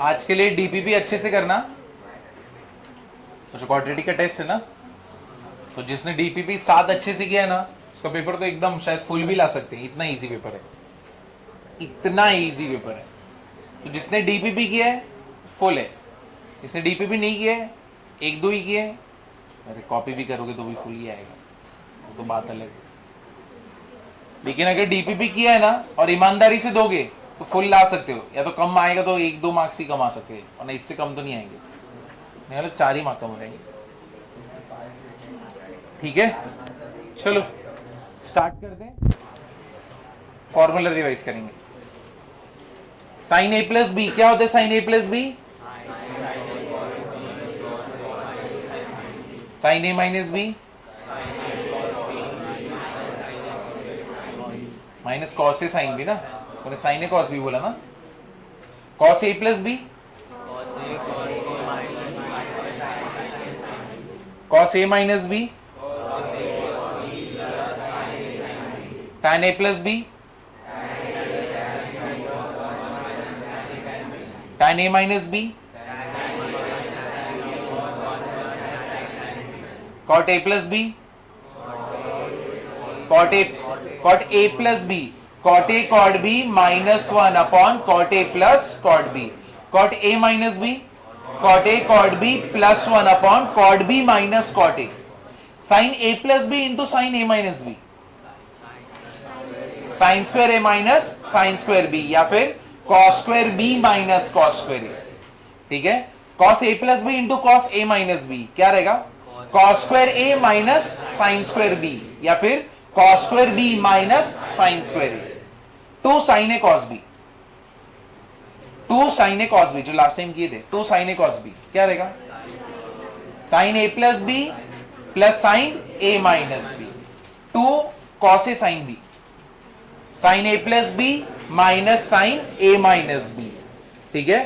आज के लिए डीपीपी अच्छे से करना, तो क्वाड्रेटिक का टेस्ट है ना, तो जिसने डीपीपी 7 अच्छे से किया है ना, उसका पेपर तो एकदम शायद फुल भी ला सकते हैं, इतना इजी पेपर है, इतना इजी पेपर है। तो जिसने डीपीपी किया है फुल है, जिसने डीपीपी नहीं किया है 1-2 ही किए, अरे कॉपी भी करोगे तो भी फुल ही आएगा, वो तो बात अलग है। लेकिन अगर डीपीपी किया है ना और ईमानदारी से दोगे तो फुल ला सकते हो, या तो कम आएगा तो 1-2 मार्क्स ही कम आ सकते हैं, और नहीं इससे कम तो नहीं आएंगे, नहीं मतलब 4 ही मार्क्स कम हो जाएंगे। ठीक है, चलो स्टार्ट करते हैं, फॉर्मूला रिवाइज करेंगे। साइन ए प्लस बी क्या होता है? Sine A plus B sine A minus B minus cos A sine B ना, मैंने साइन ए कॉस बी बोला ना। Cos A plus B cos A minus B tan a plus B tan a minus B cot a plus B cot a plus B cot a cot b minus 1 upon cot a plus cot b, cot a minus b cot a cot b plus 1 upon cot b minus cot a, sin a plus b into sin a minus b, sine square A minus sine square B, या फिर cos square B minus cos square A. ठीक है, cos A plus B into cos A minus B क्या रहेगा? Cos square A minus sine square B, या फिर cos square B minus sine square A. 2 sine A cos B, 2 sine A cos B जो last time किए थे, 2 sine A cos B क्या रहेगा? Sign A plus B plus sine A minus B, 2 cos A sine B, sine A plus B minus sign A minus B. ठीक है,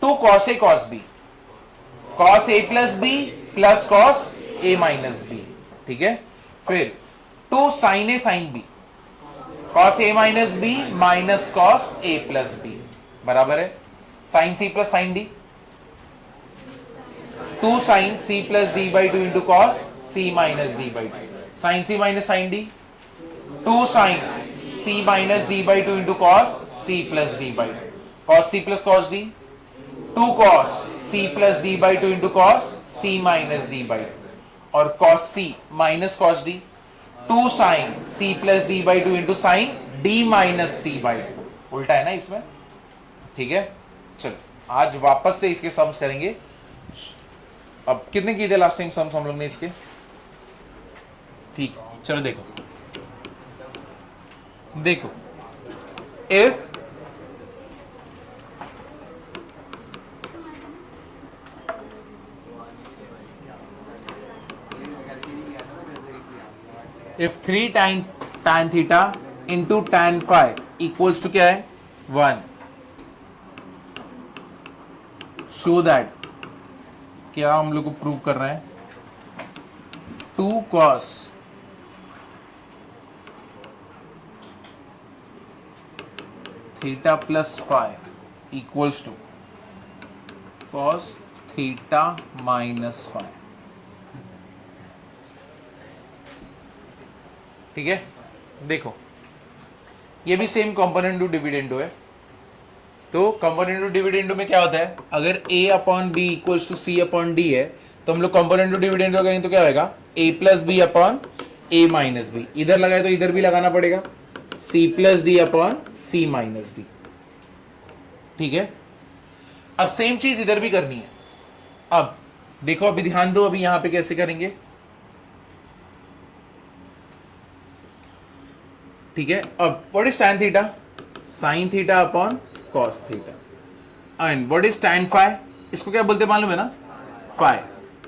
2 cos A cos B, cos A plus B plus cos A minus B. ठीक है, फिर 2 sine A sine B, cos A minus B minus cos A plus B बराबर है sine C plus sine D, 2 sine C plus D by 2 into cos C minus D by 2, sine C minus sine D, 2 sine c minus D by 2 into cos c plus D by 2, cos c plus cos D, 2 cos c plus D by 2 into cos c minus D by 2, और cos c minus cos D, 2 sine c plus D by 2 into sine d minus c by 2, उल्टा है ना इसमें। ठीक है, चलो आज वापस से इसके सम्स करेंगे। अब कितने किए थे लास्ट टाइम सम्स हम लोग ने इसके? ठीक है, चलो देखो देखो, if 3 tan theta into tan phi equals to क्या है? 1, show that, क्या हम लोग को प्रूव कर रहे हैं? 2 cos theta plus five equals to cos theta minus five. ठीक है, देखो ये भी सेम कंपोनेंट टू डिविडेंडो है, तो कंपोनेंट टू डिविडेंडो में क्या होता है? अगर a upon B equals to C upon D है, तो हम लोग कंपोनेंट टू डिविडेंडो कहेंगे तो क्या होगा? a plus B upon a minus B, इधर लगाए तो इधर भी लगाना पड़ेगा, c plus D upon c minus D. ठीक है, अब सेम चीज इधर भी करनी है। अब देखो, अभी ध्यान दो, अभी यहां पे कैसे करेंगे। ठीक है, अब what is tan theta? sin theta upon cos theta, and what is tan phi? इसको क्या बोलते मालूम है ना? फाई,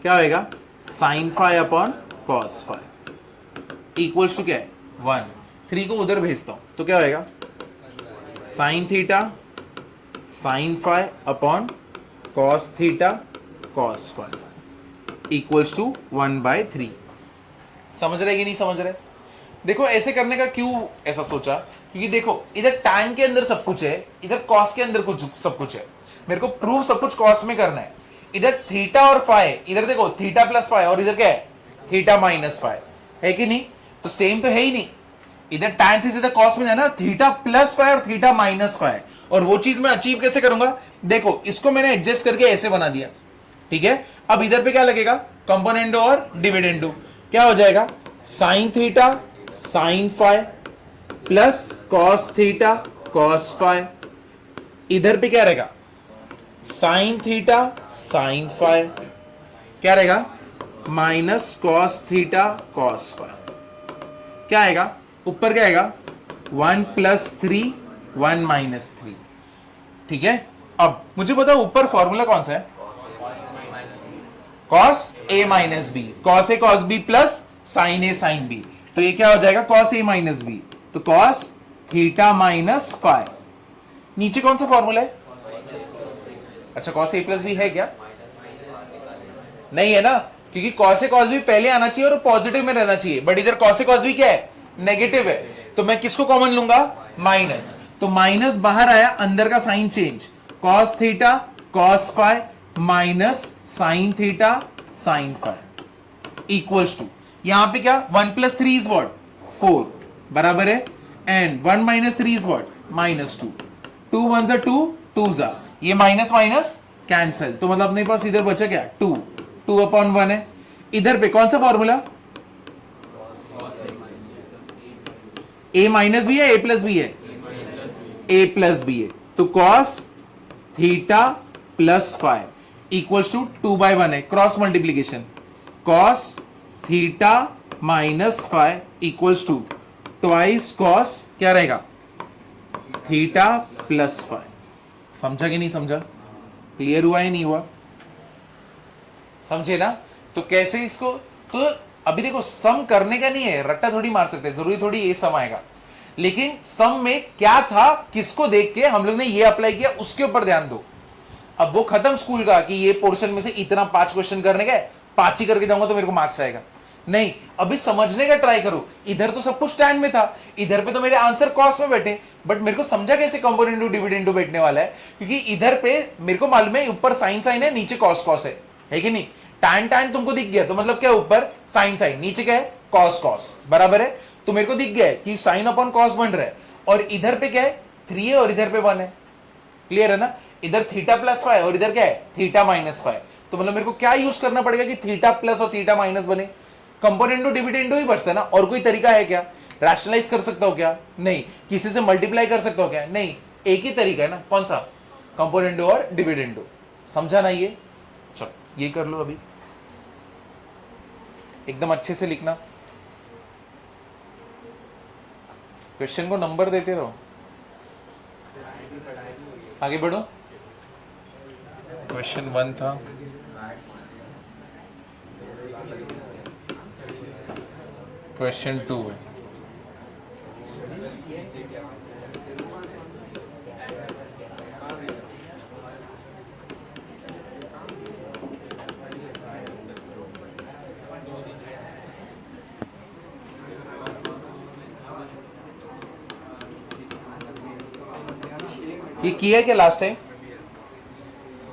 क्या होएगा? sin phi upon cos phi equals to क्या है? 1। 3 को उधर भेजता हूं तो क्या होएगा? Sine theta sine phi upon cos theta cos phi equals to 1/3। समझ रहे कि नहीं समझ रहे? देखो ऐसे करने का क्यों ऐसा सोचा, क्योंकि देखो इधर tan के अंदर सब कुछ है, इधर cos के अंदर कुछ सब कुछ है, मेरे को प्रूव सब कुछ कॉस में करना है। इधर थीटा और फाई, इधर देखो थीटा प्लस फाई और इधर क्या है थीटा माइनस फाई, है कि नहीं? तो सेम तो है ही नहीं। इधर tan से सीधा cos में जाना, थीटा प्लस फाई और थीटा माइनस फाई, और वो चीज मैं अचीव कैसे करूंगा? देखो इसको मैंने एडजस्ट करके ऐसे बना दिया, ठीक है। अब इधर पे क्या लगेगा? कंपोनेंडो और डिविडेंडो। क्या हो जाएगा? Sine theta sine phi plus cos theta cos phi. इधर पे क्या रहेगा? साइन थीटा साइन फाई, क्या रहेगा? Minus cos theta cos phi. क्या आएगा ऊपर? क्या आएगा? 1 प्लस 3 1 माइनस 3, ठीक है। अब मुझे बताओ ऊपर फॉर्मूला कौन सा है? Cos A minus B, cos A cos B plus sine A sine B. तो ये क्या हो जाएगा? कॉस ए माइनस बी, तो कॉस थीटा माइनस फाई। नीचे कौन सा फॉर्मूला है? अच्छा कॉस ए प्लस बी है क्या? नहीं है ना, क्योंकि कॉस ए कॉस बी पहले आना चाहिए और पॉजिटिव में रहना चाहिए, बट इधर कॉस ए कॉस बी क्या है? नेगेटिव है। तो मैं किसको कॉमन लूंगा? माइनस। तो माइनस बाहर आया, अंदर का sign change, cos theta cos phi minus sine theta sine phi equals to, यहां पे क्या? 1 प्लस 3 इज व्हाट? 4 बराबर है, एंड 1 माइनस 3 इज व्हाट? -2। 2 1 जा 2, 2 जा, ये माइनस माइनस कैंसिल, तो मतलब अपने पास इधर बचा क्या? 2, 2/1 है। इधर पे कौन सा फॉर्मूला? ए माइनस बी है, ए प्लस बी है? ए प्लस बी है। तो cos theta plus phi equals to 2/1 है, cross multiplication, cos theta minus phi equals to twice cos, क्या रहेगा? Theta plus phi. समझा कि नहीं समझा? क्लियर हुआ या नहीं हुआ? समझे ना? तो कैसे इसको, तो अभी देखो सम करने का नहीं है, रट्टा थोड़ी मार सकते, जरूरी थोड़ी ये सम आएगा, लेकिन सम में क्या था, किसको देख के हम लोग ने ये अप्लाई किया, उसके ऊपर ध्यान दो। अब वो खत्म स्कूल का कि ये पोर्शन में से इतना 5 क्वेश्चन करने का, 5 ही करके जाऊंगा तो मेरे को मार्क्स आएगा, नहीं। अभी समझने का ट्राई करो। इधर तो सब कुछ tan में था, इधर पे तो मेरे आंसर कॉस में बैठे, बट मेरे को समझा कैसे कंपोनेंडो डिविडेंडो बैठने वाला है, क्योंकि इधर पे मेरे को मालूम है ऊपर साइन साइन है, नीचे कॉस कॉस है कि नहीं? tan tan तुमको दिख गया, तो मतलब क्या? ऊपर साइन साइन, नीचे क्या है? कॉस कॉस, बराबर है। तो मेरे को दिख गया कि साइन अपॉन कॉस बन रहा है, और इधर पे क्या है? 3 है और इधर पे 1 है, क्लियर है ना? इधर थीटा प्लस फाई और इधर क्या है? Theta minus phi. तो मतलब मेरे को क्या यूज करना पड़ेगा कि थीटा प्लस और थीटा माइनस बने? कंपोनेंडो डिविडेंडो ही बचता है ना, और कोई तरीका है क्या? रैशनलाइज कर सकता हो क्या? नहीं। किसी से मल्टीप्लाई कर सकता हो क्या? नहीं। एक ही तरीका है ना, कौन सा? कंपोनेंडो और डिविडेंडो। समझा ना ये? चलो ये कर लो, अभी एकदम अच्छे से लिखना, क्वेश्चन को नंबर देते रहो, आगे बढ़ो। क्वेश्चन 1 था, क्वेश्चन 2 है। ये किया क्या लास्ट टाइम?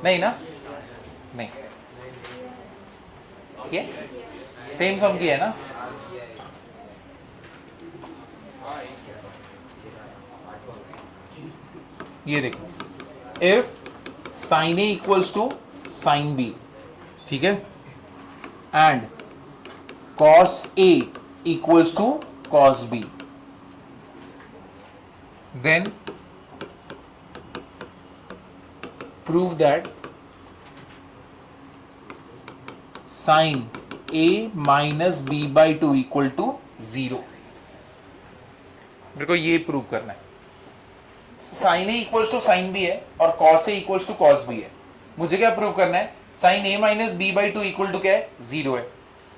नहीं ना? नहीं, ये सेम सम किया है ना? ये देखो, if sine A equals to sine B, ठीक है, and cos A equals to cos B, then prove that sin a minus b by 2 equal to 0। मेरे को ये प्रूव करना है। sin a equals to sin b है और cos a equals to cos b है। मुझे क्या प्रूव करना है? sin a minus b by 2 equal to क्या है? 0 है।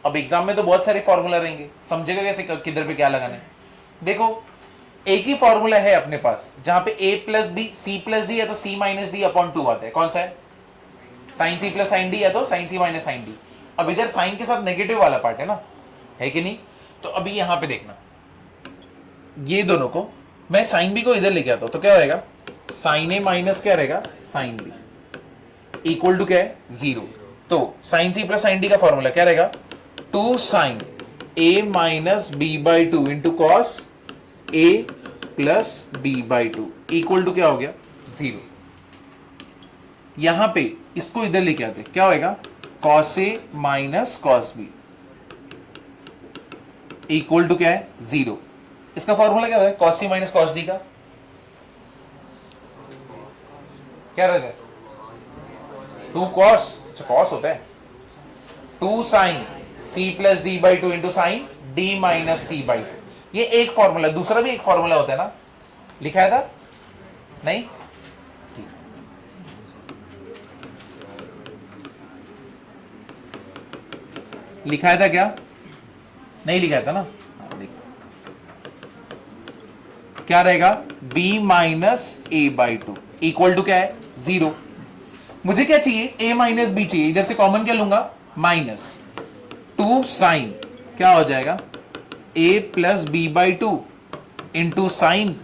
अब एग्जाम में तो बहुत सारे फॉर्मूला रहेंगे, समझेगा कैसे किधर पे क्या लगाना है? देखो एक ही फॉर्मूला है अपने पास, जहां पे a plus B C plus D या तो c माइनस डी अपॉन 2 आता है। कौन सा है? Sine C plus sine D या तो sine C minus sine D. अब इधर साइन के साथ नेगेटिव वाला पार्ट है ना, है कि नहीं? तो अभी यहां पे देखना, ये दोनों को मैं साइन बी को इधर लेके आता हूं, तो क्या होएगा? साइन ए माइनस क्या रहेगा? Sine B. इक्वल टू क्या है, 0। तो sine C plus sine D का फॉर्मूला क्या रहेगा, 2 sine A minus B by two into cos A plus B by two equal to क्या हो गया, 0। यहां पे इसको इधर लेके आते, क्या होएगा, cos A minus cos B equal to क्या है, 0। इसका फॉर्मूला क्या होगा, कॉस सी माइनस कॉस डी का क्या रहेगा, 2 कॉस, अच्छा कॉस होता है, 2 sine C plus D by two into sine D minus C by two. ये एक फॉर्मूला, दूसरा भी एक फॉर्मूला होता है ना, लिखा था नहीं, लिखा था क्या, नहीं लिखा था ना, क्या रहेगा, b minus A by two equal to क्या है, 0। मुझे क्या चाहिए, a माइनस बी चाहिए, इधर से कॉमन क्या लूंगा, माइनस 2 साइन क्या हो जाएगा, a plus B by two into sine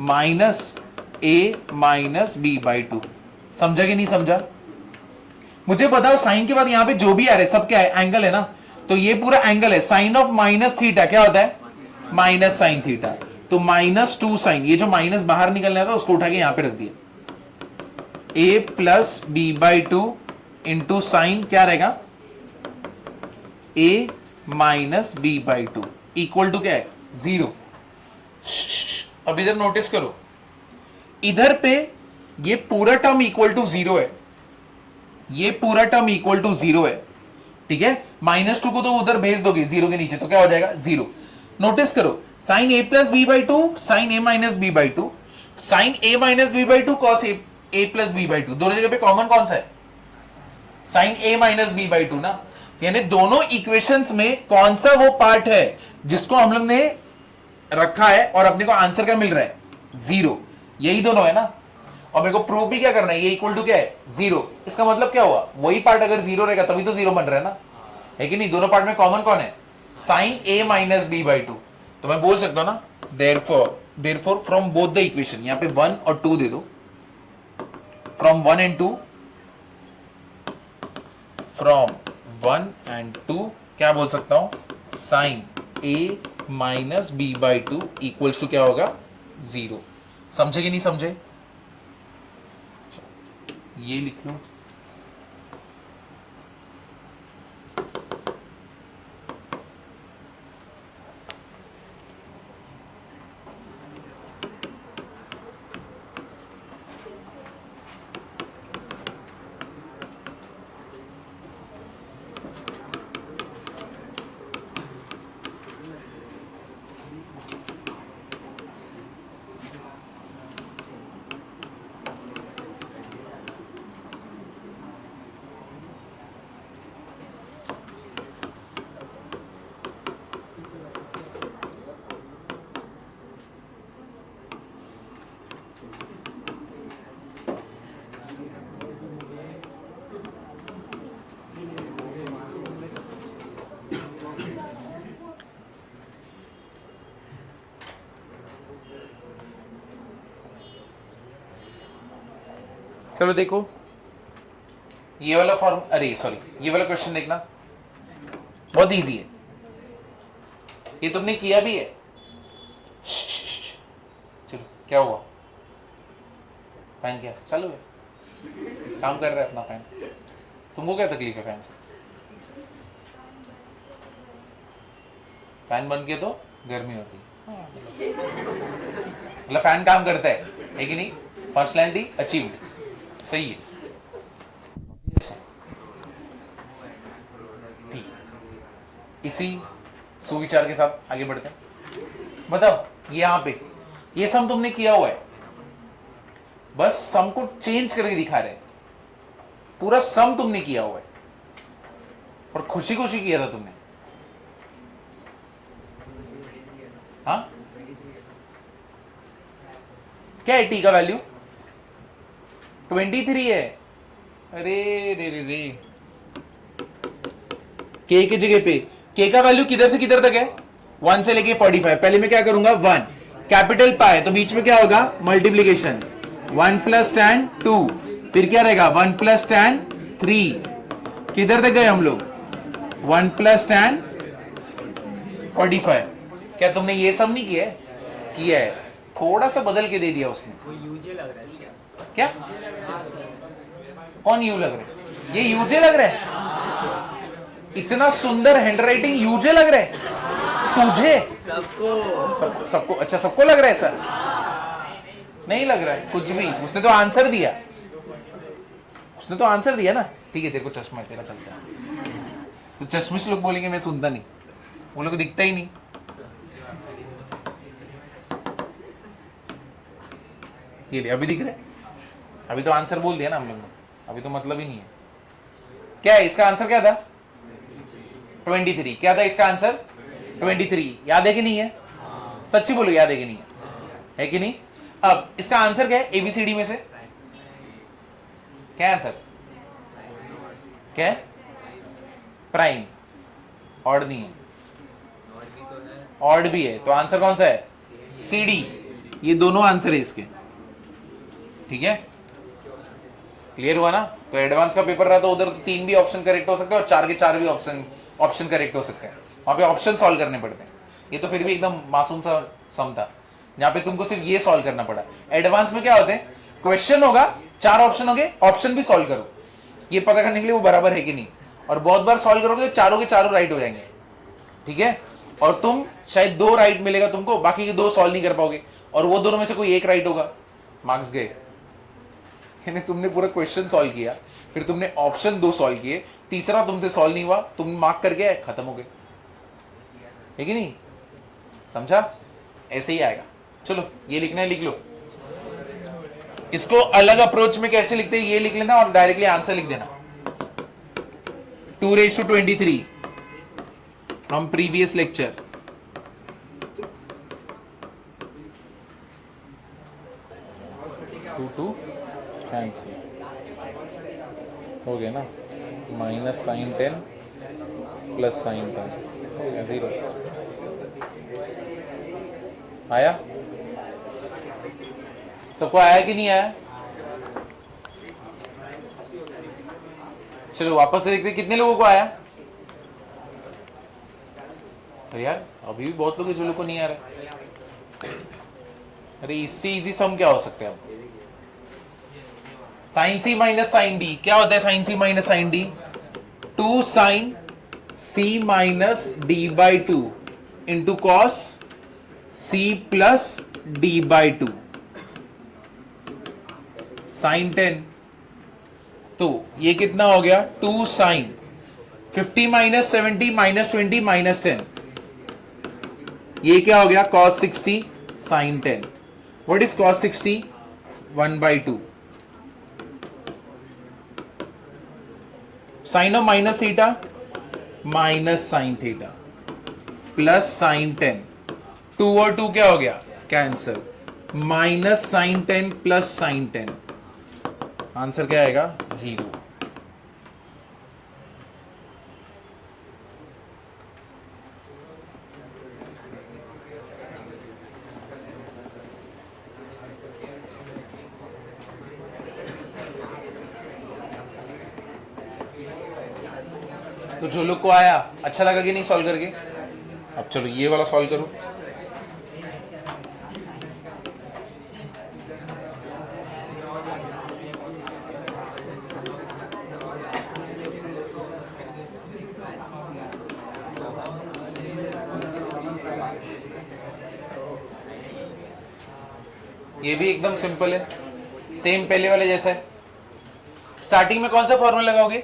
minus a minus B by two. समझा कि नहीं समझा, मुझे बताओ साइन के बाद यहां पे जो भी आ रहा है सब क्या है, एंगल है ना, तो ये पूरा एंगल है, साइन ऑफ माइनस थीटा क्या होता है, माइनस साइन थीटा। तो माइनस 2 साइन, ये जो माइनस बाहर निकलना था उसको उठा के यहां पे रख दिया, a plus B by two into sine क्या रहेगा, a minus B by two equal to क्या है, 0। अब इधर नोटिस करो, इधर पे ये पूरा टर्म इक्वल टू 0 है, ये पूरा टर्म इक्वल टू 0 है, ठीक है, -2 को तो उधर भेज दोगे 0 के नीचे, तो क्या हो जाएगा, 0। नोटिस करो, sine a plus B by two, sine a minus B by two, sine a minus B by two, cos a plus B by two, दोनों जगह पे कॉमन कौन सा है, sine a minus B by two ना, यानी दोनों equations में कौन सा वो पार्ट है जिसको हम लोग ने रखा है और अपने को आंसर क्या मिल रहा है, 0, यही दोनों है ना। और मेरे को प्रूव भी क्या करना है, ये इक्वल टू क्या है, 0। इसका मतलब क्या हुआ, वही पार्ट अगर 0 रहेगा तभी तो 0 बन रहा है ना, है कि नहीं, दोनों पार्ट में कॉमन कौन है, sine a minus B by two. तो मैं बोल सकता हूं ना, therefore from both the equation, यहां पे 1 और 2 दे दो, फ्रॉम 1 एंड 2, फ्रॉम 1 एंड 2 क्या बोल सकता हूं, sine a minus B by two equals to क्या होगा, 0। समझे कि नहीं समझे, ये लिख लो, चलो देखो ये वाला फॉर्म, अरे सॉरी ये वाला क्वेश्चन देखना, बहुत इजी है, ये तुमने किया भी है। चलो क्या हुआ, फैन क्या चालू है, काम कर रहा है अपना फैन, तुमको क्या तकलीफ है फैन से, फैन बन के तो गर्मी होती है, मतलब फैन काम करता है कि नहीं, फंक्शनैलिटी अचीव्ड, सही है। इसी सुविचार के साथ आगे बढ़ते हैं। बताओ यहां पे ये सम तुमने किया हुआ है, बस सम को चेंज करके दिखा रहे, पूरा सम तुमने किया हुआ है और खुशी खुशी किया था तुमने, हाँ क्या है टी का वैल्यू 23 है, अरे रे रे रे, के की जगह पे के का वैल्यू किधर से किधर तक है, 1 से लेके 45, पहले मैं क्या करूंगा 1 कैपिटल पाई, तो बीच में क्या होगा मल्टीप्लीकेशन, 1 प्लस tan 2 फिर क्या रहेगा 1 प्लस tan 3, किधर तक गए हम लोग 1 प्लस tan 45। क्या तुमने ये सब नहीं किया है? किया है, थोड़ा सा बदल के दे दिया उसने। वो यूजे लग रहा है क्या कौन यू लग रहा है? ये यूजे लग रहा है? इतना सुंदर हैंडराइटिंग यूजे लग रहा है तुझे? सबको अच्छा सबको लग रहा है सर? नहीं लग रहा है कुछ भी, उसने तो आंसर दिया, उसने तो आंसर दिया ना। ठीक है तेरे को चश्मा है, तेरा चलता है। तो चश्मे से लोग बोलेंगे मैं सुनता नहीं, वो लोग दिखता ही नहीं। ये ले अभी दिख रहा है, अभी तो आंसर बोल दिया ना हम लोग ने, अभी तो मतलब ही नहीं है। क्या है इसका आंसर? क्या था 23। क्या था इसका आंसर 23? याद है कि नहीं है? सच्ची बोलो याद है कि नहीं है कि नहीं? अब इसका आंसर क्या है एबीसीडी में से? क्या आंसर? क्या है? प्राइम। ऑड नहीं है, ऑड भी है, तो आंसर कौन सा है? सीडी। ये दोनों आंसर है इसके, ठीक है? क्लियर हुआ ना? तो एडवांस का पेपर रहा तो उधर तो 3 भी ऑप्शन करेक्ट हो सकते हैं और 4 के 4 भी ऑप्शन करेक्ट हो सकते हैं। वहां पे ऑप्शन सॉल्व करने पड़ते हैं। ये तो फिर भी एकदम मासूम सा सम था, जहां पे तुमको सिर्फ ये सॉल्व करना पड़ा। एडवांस में क्या होते हैं, क्वेश्चन होगा, 4 ऑप्शन होंगे, ऑप्शन भी सॉल्व करो, ये पता करने के लिए वो बराबर है कि नहीं। और बहुत बार सॉल्व करोगे तो चारों के चारों राइट हो जाएंगे, ठीक है? और तुम शायद 2 राइट मिलेगा तुमको, बाकी के 2 सॉल्व नहीं कर पाओगे, और वो दोनों में से कोई एक राइट होगा, मार्क्स गए। यानी तुमने पूरा क्वेश्चन सॉल्व किया, फिर तुमने ऑप्शन 2 सॉल्व किए, तीसरा तुमसे सॉल्व नहीं हुआ, तुम मार्क करके आए, खत्म हो गए, है कि नहीं? समझा? ऐसे ही आएगा। चलो ये लिखना है लिख लो। इसको अलग अप्रोच में कैसे लिखते हैं ये लिख लेना और डायरेक्टली आंसर लिख देना। 2⁻23 from previous lecture. To cancel हो गया ना, माइनस साइन 10 प्लस साइन 10 हो गया 0। आया? सबको आया कि नहीं आया? चलो वापस से देखते कितने लोगों को आया। अरे यार अभी भी बहुत लोग हैं जो लोग को नहीं आ रहा। अरे इससे इजी सम क्या हो सकता है? अब sine C minus sine D क्या होता है? Sine C minus sine D 2 sine C minus D by 2 into cos C plus D by 2 sine 10। तो ये कितना हो गया 2 साइन 50 माइनस 70 माइनस 20 माइनस 10, ये क्या हो गया cos 60 sin 10। What is cos 60? 1/2 sine of minus theta minus sine theta plus sine 10, 2 और 2 क्या हो गया cancel, minus sine 10 plus sine 10, answer क्या आएगा 0। तो जो लोग को आया अच्छा लगा कि नहीं सॉल्व करके? अब चलो ये वाला सॉल्व करो। ये भी एकदम सिंपल है, सेम पहले वाले जैसा है। स्टार्टिंग में कौन सा फॉर्मूला लगाओगे?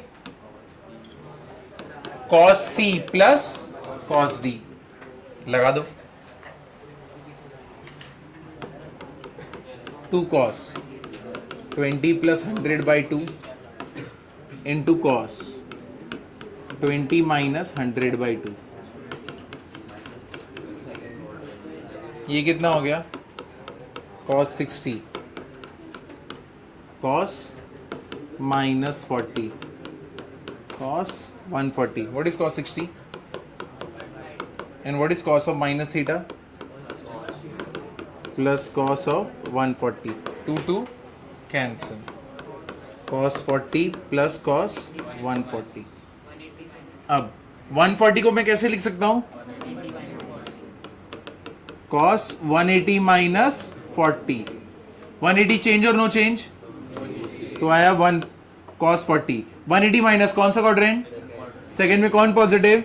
cos c plus cos d लगा दो। 2 cos 20 plus 100/2 into cos 20 minus 100/2, ये कितना हो गया cos 60 cos minus 40 cos 140। What is cos 60? And what is cos of minus theta? Plus cos of 140. 2 cancel. cos 40 plus cos 140। अब 140 को मैं कैसे लिख सकता हूं? cos 180 minus 40। 180 चेंज और नो चेंज, तो आया 1 cos 40। 180 माइनस कौन सा क्वाड्रेंट? सेकेंड में कौन पॉजिटिव?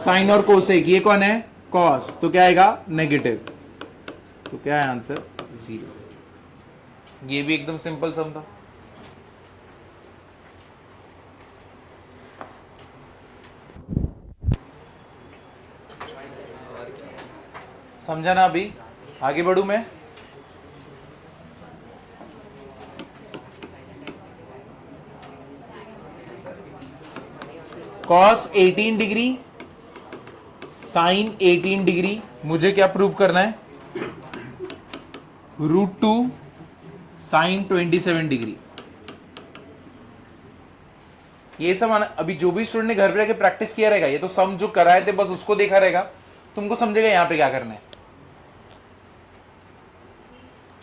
साइन और कोसेक। ये कौन है? cos। तो क्या आएगा? नेगेटिव। तो क्या है आंसर? 0। ये भी एकदम सिंपल सम था। समझा ना? अभी आगे बढ़ू मैं। cos 18 डिग्री साइन 18 डिग्री, मुझे क्या प्रूव करना है? √2 साइन 27 डिग्री। ये सब अभी जो भी स्टूडेंट ने घर पे जाके प्रैक्टिस किया रहेगा, ये तो सम जो कराए थे बस उसको देखा रहेगा, तुमको समझेगा यहां पे क्या करना है।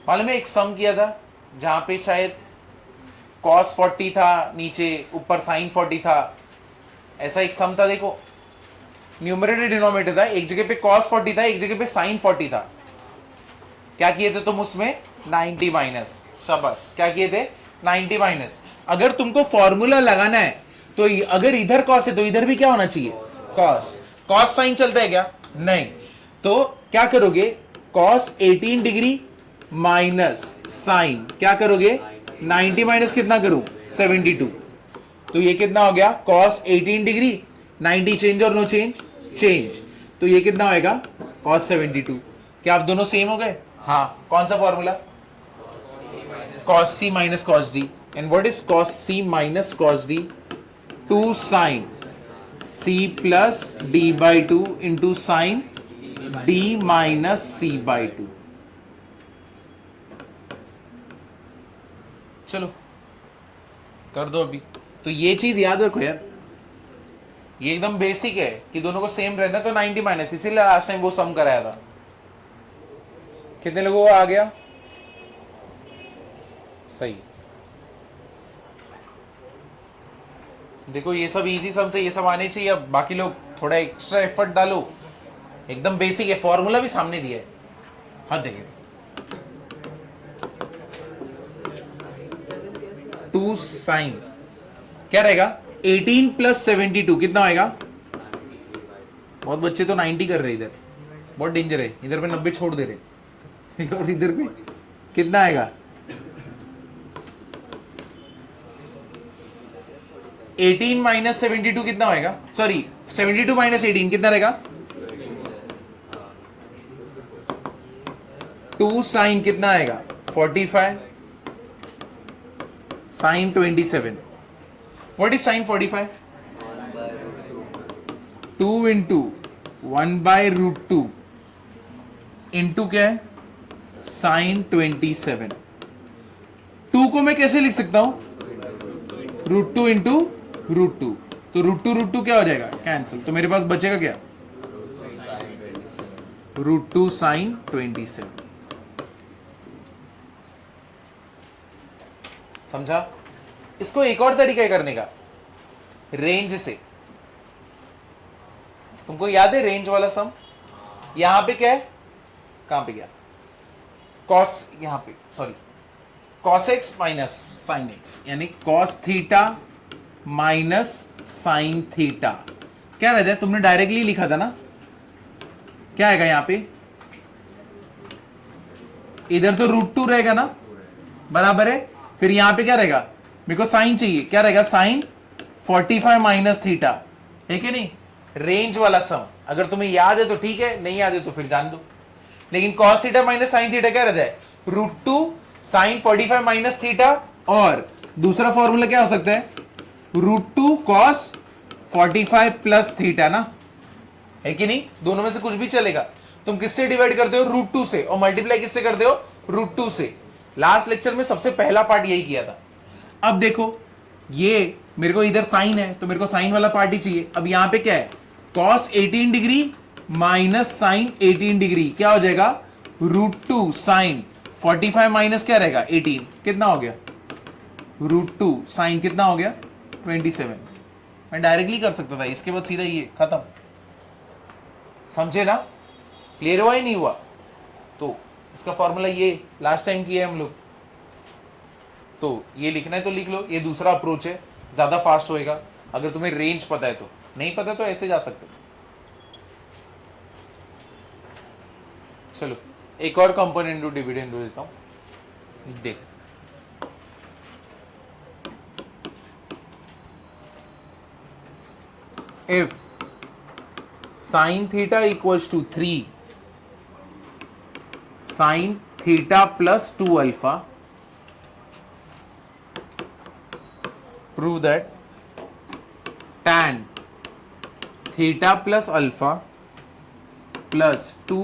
मालूम है एक सम किया था जहां पे शायद cos 40 था, नीचे ऊपर sin 40 था, ऐसा एक सम था। देखो न्यूमरेटर डिनोमिनेटर था, एक जगह पे cos 40 था, एक जगह पे sin 40 था। क्या किए थे तुम उसमें? 90 माइनस। शाबाश, क्या किए थे? 90 माइनस। अगर तुमको फॉर्मूला लगाना है तो अगर इधर cos है तो इधर भी क्या होना चाहिए? cos। cos sin चलता है क्या? नहीं। तो क्या करोगे? cos 18 डिग्री माइनस साइन, क्या करोगे? 90 माइनस कितना करूं? 72। तो ये कितना हो गया? cos 18 डिग्री, 90 चेंज और नो चेंज? चेंज। तो ये कितना होएगा? cos 72। क्या आप दोनों सेम हो गए? हाँ। कौन सा formula? cos c minus cos d। And what is cos c minus cos d? 2 sin c plus d by 2 into sine d minus c by 2। चलो कर दो अभी। तो ये चीज याद रखो यार, ये एकदम बेसिक है कि दोनों को सेम रहना। तो 90 माइनस, इसीलिए लास्ट टाइम वो सम कराया था। कितने लोगों को आ गया? सही। देखो ये सब इजी सम से ये सब आने चाहिए। अब बाकी लोग थोड़ा एक्स्ट्रा एफर्ट डालो। एकदम बेसिक है, फॉर्मूला भी सामने दिया है। हाँ देखिए 2 साइन क्या रहेगा? 18 प्लस 72 कितना आएगा? बहुत बच्चे तो 90 कर रहे इधर, बहुत डेंजर है। इधर पे 90 छोड़ दे रहे और इधर पे कितना आएगा? 18 माइनस 72 कितना होएगा? सॉरी 72 माइनस 18 कितना रहेगा? 2 साइन कितना आएगा? 45 sine 27। What is sine 45? 2 into 1/√2 into क्या है? साइन 27। 2 को मैं कैसे लिख सकता हूं? √2 इंटू √2। तो √2 क्या हो जाएगा? कैंसिल। तो मेरे पास बचेगा क्या? √2 साइन 27। समझा? इसको एक और तरीका है करने का, रेंज से। तुमको याद है रेंज वाला सम? यहां पे क्या है? कहां पे गया? cos, यहां पे sorry cos x minus sine x, यानी cos theta minus sine theta. क्या रहता है? तुमने डायरेक्टली लिखा था ना। क्या आएगा यहां पे? इधर तो √2 रहेगा ना, बराबर है। फिर यहां पे क्या रहेगा? मेरे को साइन चाहिए, क्या रहेगा? साइन 45 माइनस थीटा, है कि नहीं? रेंज वाला सम अगर तुम्हें याद है तो ठीक है, नहीं याद है तो फिर जान दो। लेकिन cos theta minus sine theta क्या रहता है? √2 साइन 45 माइनस थीटा, और दूसरा फॉर्मूला क्या हो सकता है? √2 cos 45 प्लस थीटा ना, है कि नहीं? दोनों में से कुछ भी चलेगा। तुम किससे डिवाइड करते हो? √2 से, और मल्टीप्लाई किससे करते हो? √2 से। लास्ट लेक्चर में सबसे पहला पार्ट यही किया था। अब देखो ये मेरे को इधर साइन है तो मेरे को साइन वाला पार्ट ही चाहिए। अब यहां पे क्या है? cos 18 degree minus sine 18 degree, क्या हो जाएगा? √2 साइन 45 माइनस क्या रहेगा? 18, कितना हो गया? √2 साइन कितना हो गया 27। मैं डायरेक्टली कर सकता था, इसके बाद सीधा ये खत्म। समझे ना? क्लियर हुआ ही नहीं हुआ? तो इसका फॉर्मूला ये लास्ट टाइम किया है हम लोग, तो ये लिखना है तो लिख लो। ये दूसरा अप्रोच है, ज्यादा फास्ट होएगा अगर तुम्हें रेंज पता है। तो नहीं पता तो ऐसे जा सकते हो। चलो एक और कंपोनेंट टू डिविडेंड दे देता हूं, देख। If sine theta equals to 3 sine theta plus 2 alpha, prove that tan theta plus alpha plus 2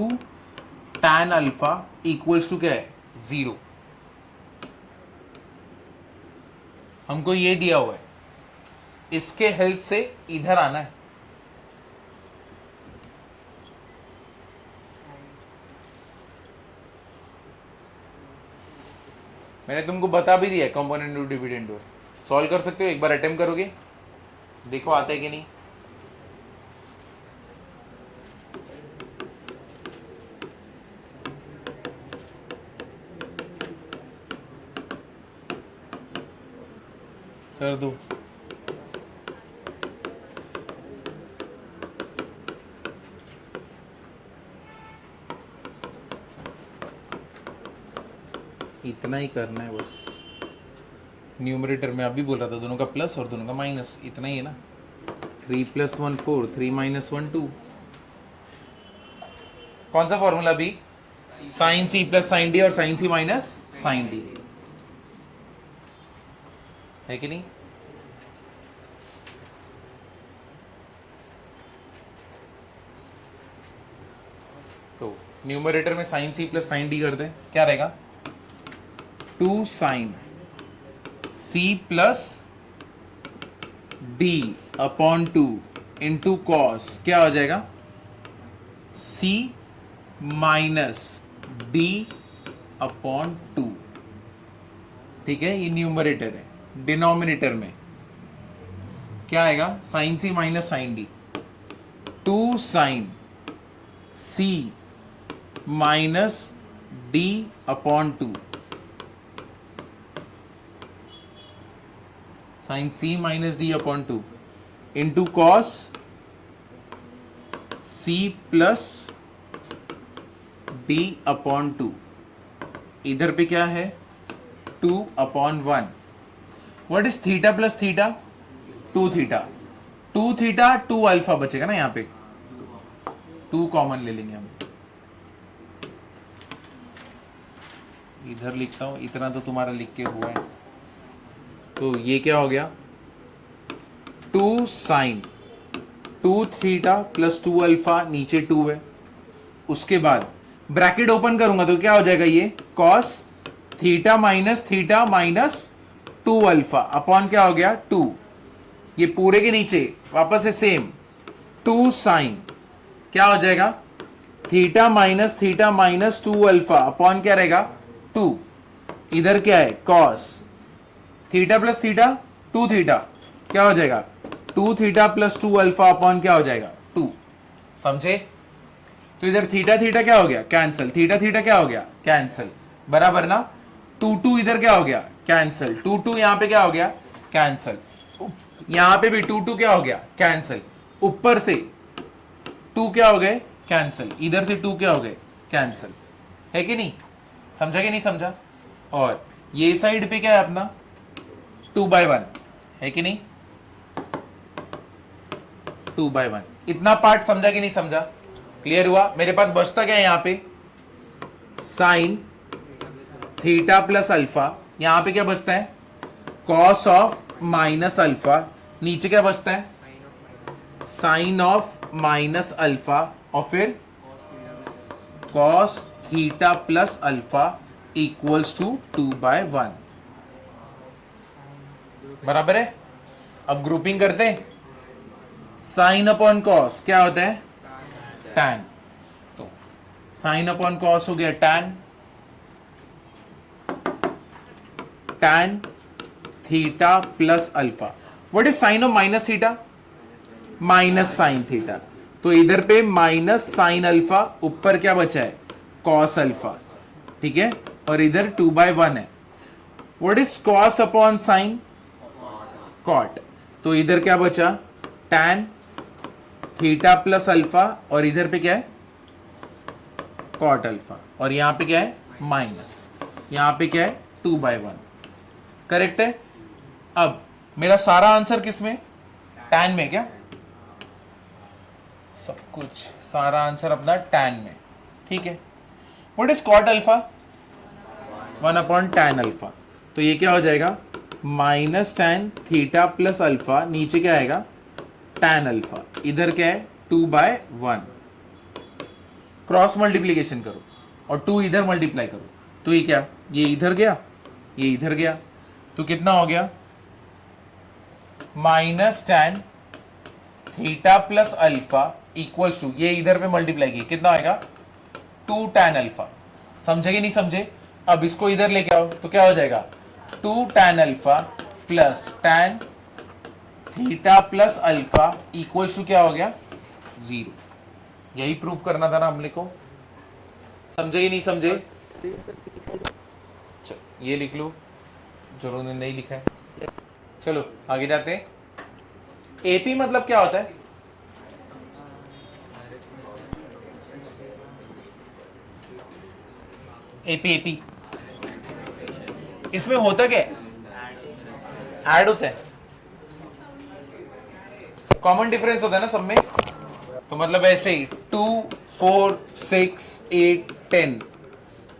tan alpha equals to क्या है 0। हमको ये दिया हुआ है, इसके हेल्प से इधर आना है। मैंने तुमको बता भी दिया कंपोनेंट टू डिविडेंड। सॉल्व कर सकते हो, एक बार अटेम्प्ट करोगे, देखो आता है कि नहीं। कर दो। इतना ही करना है बस। न्यूमरेटर में अभी बोल रहा था दोनों का प्लस और दोनों का माइनस, इतना ही है ना। 3 + 1 4, 3 - 1 2। कौन सा फॉर्मूला भी? Sine C plus sine D और sine C minus sine D, है कि नहीं? तो न्यूमरेटर में sine C plus sine D कर दे, क्या रहेगा? 2 sine C plus D upon 2 into cos, क्या हो जाएगा? C minus D upon 2। ठीक है, ये न्यूमरेटर है। डिनोमिनेटर में क्या आएगा? Sine C minus sine D, 2 sine C minus D upon 2, sine C minus D upon 2 into cos C plus D upon 2। इधर पे क्या है? 2/1। What is theta plus theta? 2 theta. 2 theta 2 alpha बचेगा ना, यहां पे 2 कॉमन ले लेंगे हम। इधर लिखता हूं, इतना तो तुम्हारा लिख के हुआ है। तो ये क्या हो गया? 2 साइन 2 थीटा प्लस 2 अल्फा, नीचे 2 है। उसके बाद ब्रैकेट ओपन करूंगा तो क्या हो जाएगा? ये cos theta minus 2 alpha upon क्या हो गया? 2। ये पूरे के नीचे वापस से सेम 2 साइन क्या हो जाएगा? थीटा माइनस 2 अल्फा अपॉन क्या रहेगा? 2। इधर क्या है? Cos theta plus theta 2 theta, क्या हो जाएगा? 2 थीटा प्लस 2 अल्फा अपॉन क्या हो जाएगा? 2। समझे? तो इधर थीटा थीटा क्या हो गया? कैंसल। थीटा थीटा क्या हो गया? कैंसल। बराबर ना? 2 इधर क्या हो गया? कैंसल। 2 यहां पे क्या हो गया? कैंसल। यहां पे भी 2 क्या हो गया? कैंसल। ऊपर से 2 क्या हो गए? कैंसल। इधर से 2 क्या हो गए? कैंसल। है कि नहीं? समझा कि नहीं समझा? और ये साइड पे क्या है अपना? 2/1, है कि नहीं? 2/1। इतना पार्ट समझा कि नहीं समझा? क्लियर हुआ? मेरे पास बचता क्या है यहां पे? साइन थीटा प्लस अल्फा, यहां पे क्या बचता है? Cos of minus alpha. नीचे क्या बचता है? साइन ऑफ माइनस अल्फा, और फिर cos theta plus alpha equals to 2/1। बराबर है? अब ग्रुपिंग करते हैं। साइन अपॉन कॉस क्या होता है? टैन। तो साइन अपॉन कॉस हो गया tan. Tan theta plus alpha. What is sign of minus theta? Minus sine theta. तो इधर पे माइनस साइन अल्फा, ऊपर क्या बचा है? Cos alpha. ठीक है, और इधर 2/1 है. What is cos upon sine? Cot. तो इधर क्या बचा? टैन थीटा प्लस अल्फा, और इधर पे क्या है? Cot alpha. और यहां पे क्या है? माइनस. यहां पे क्या है? 2/1. करेक्ट है. अब मेरा सारा आंसर किस में? टैन में. क्या सब कुछ सारा आंसर अपना टैन में. ठीक है. What is cot alpha? 1/tan alpha. तो ये क्या हो जाएगा? Minus tan theta plus alpha, नीचे क्या आएगा? Tan alpha. इधर क्या है? 2/1. क्रॉस मल्टीप्लीकेशन करो और 2 इधर मल्टीप्लाई करो. तो ये क्या? ये इधर गया, ये इधर गया. तो कितना हो गया? Minus tan theta plus alpha equals to, ये इधर पे मल्टीप्लाई किया, कितना आएगा? 2 टैन अल्फा. समझे कि नहीं समझे? अब इसको इधर लेके आओ तो क्या हो जाएगा? 2 tan alpha plus tan theta plus alpha equals to क्या हो गया? 0. यही प्रूव करना था ना हमने को. समझे ही नहीं समझे? चलो ये लिख लो जो उन्होंने नहीं लिखा है. चलो आगे जाते हैं. एपी मतलब क्या होता है? एपी एपी इसमें होता क्या है? ऐड होता है. कॉमन डिफरेंस होता है ना सब में. तो मतलब ऐसे ही 2 4 6 8 10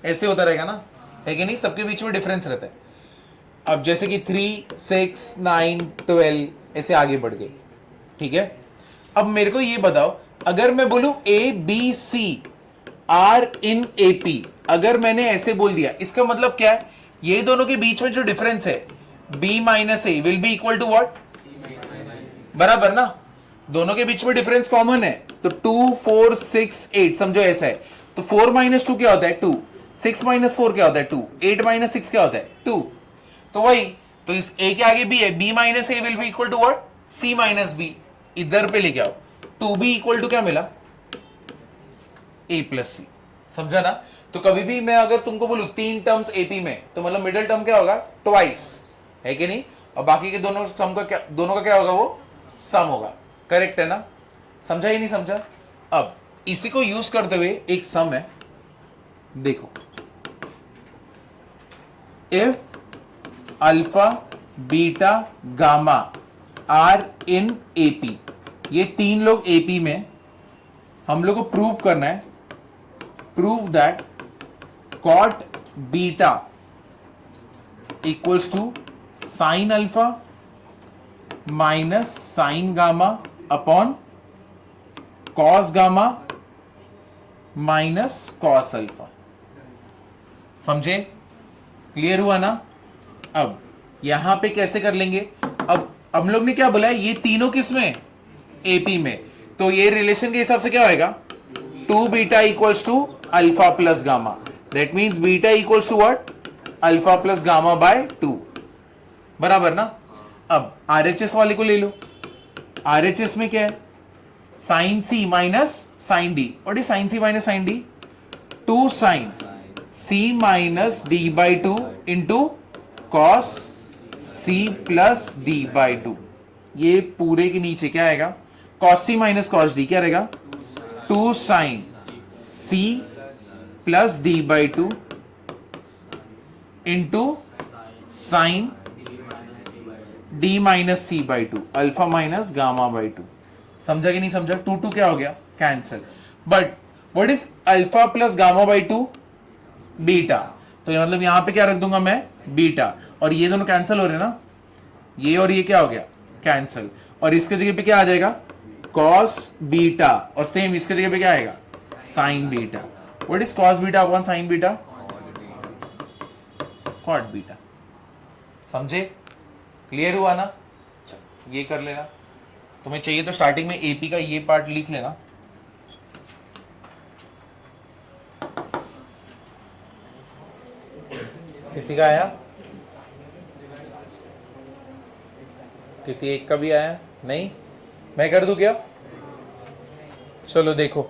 ऐसे होता रहेगा ना, है कि नहीं? सबके बीच में डिफरेंस रहता है. अब जैसे कि 3 6 9 12 ऐसे आगे बढ़ गए. ठीक है. अब मेरे को ये बताओ, अगर मैं बोलूं A B C are in AP, अगर मैंने ऐसे बोल दिया, इसका मतलब क्या है? ये दोनों के बीच में जो डिफरेंस है b minus A will be equal to what? बराबर ना. दोनों के बीच में डिफरेंस कॉमन है. तो 2 4 6 8 समझो ऐसा है. तो 4 माइनस 2 क्या होता है? 2. 6 माइनस 4 क्या होता है? 2. 8 माइनस 6 क्या होता है? 2. तो वही, तो इस a के आगे b है. b minus A will be equal to what? c minus B. इधर पे लेके आओ. 2b इक्वल टू क्या मिला? a प्लस सी. समझा ना? तो कभी भी मैं अगर तुमको बोलूं 3 टर्म्स एपी में, तो मतलब मिडिल टर्म क्या होगा? ट्वाइस, है कि नहीं? और बाकी के दोनों सम का क्या, दोनों का क्या होगा? वो सम होगा. करेक्ट है ना? समझा ही नहीं समझा? अब इसी को यूज करते हुए एक सम है, देखो. If alpha beta gamma are in AP, ये 3 लोग एपी में, हम लोग को प्रूव करना है. Prove that cot beta equals to sine alpha minus sine gamma upon cos gamma minus cos alpha. समझे? क्लियर हुआ ना? अब यहां पे कैसे कर लेंगे? अब हम लोग ने क्या बोला है? ये तीनों किस में? एपी में. तो ये रिलेशन के हिसाब से क्या होएगा? 2 beta equals to alpha plus gamma. That means beta equals to what? Alpha plus gamma by 2. बराबर ना? अब आरएचएस वाले को ले लो. आरएचएस में क्या है? Sine C minus sine D. What is sine C minus sine D? 2 sine C minus D by 2 into cos C plus D by 2. ये पूरे के नीचे क्या आएगा? कॉस सी माइनस कॉस डी क्या रहेगा? 2 sine C plus D by 2 into sine D minus C by 2 alpha minus gamma by 2. समझा कि नहीं समझा? 2 2 क्या हो गया? Cancel. But what is alpha plus gamma by 2? Beta. तो ये मतलब यहां पे क्या रख दूंगा मैं? बीटा. और ये दोनों कैंसिल हो रहे हैं ना, ये और ये क्या हो गया? कैंसिल. और इसके जगह पे क्या आ जाएगा? Cos beta. और सेम इसके जगह पे क्या आएगा? Sine beta. What is cos beta upon sine beta? Cot beta. समझे? क्लियर हुआ ना? चलो ये कर लेना. तुम्हें चाहिए तो स्टार्टिंग में एपी का ये पार्ट लिख लेना. किसी का आया? किसी एक का भी आया नहीं? मैं कर दूं क्या? चलो देखो,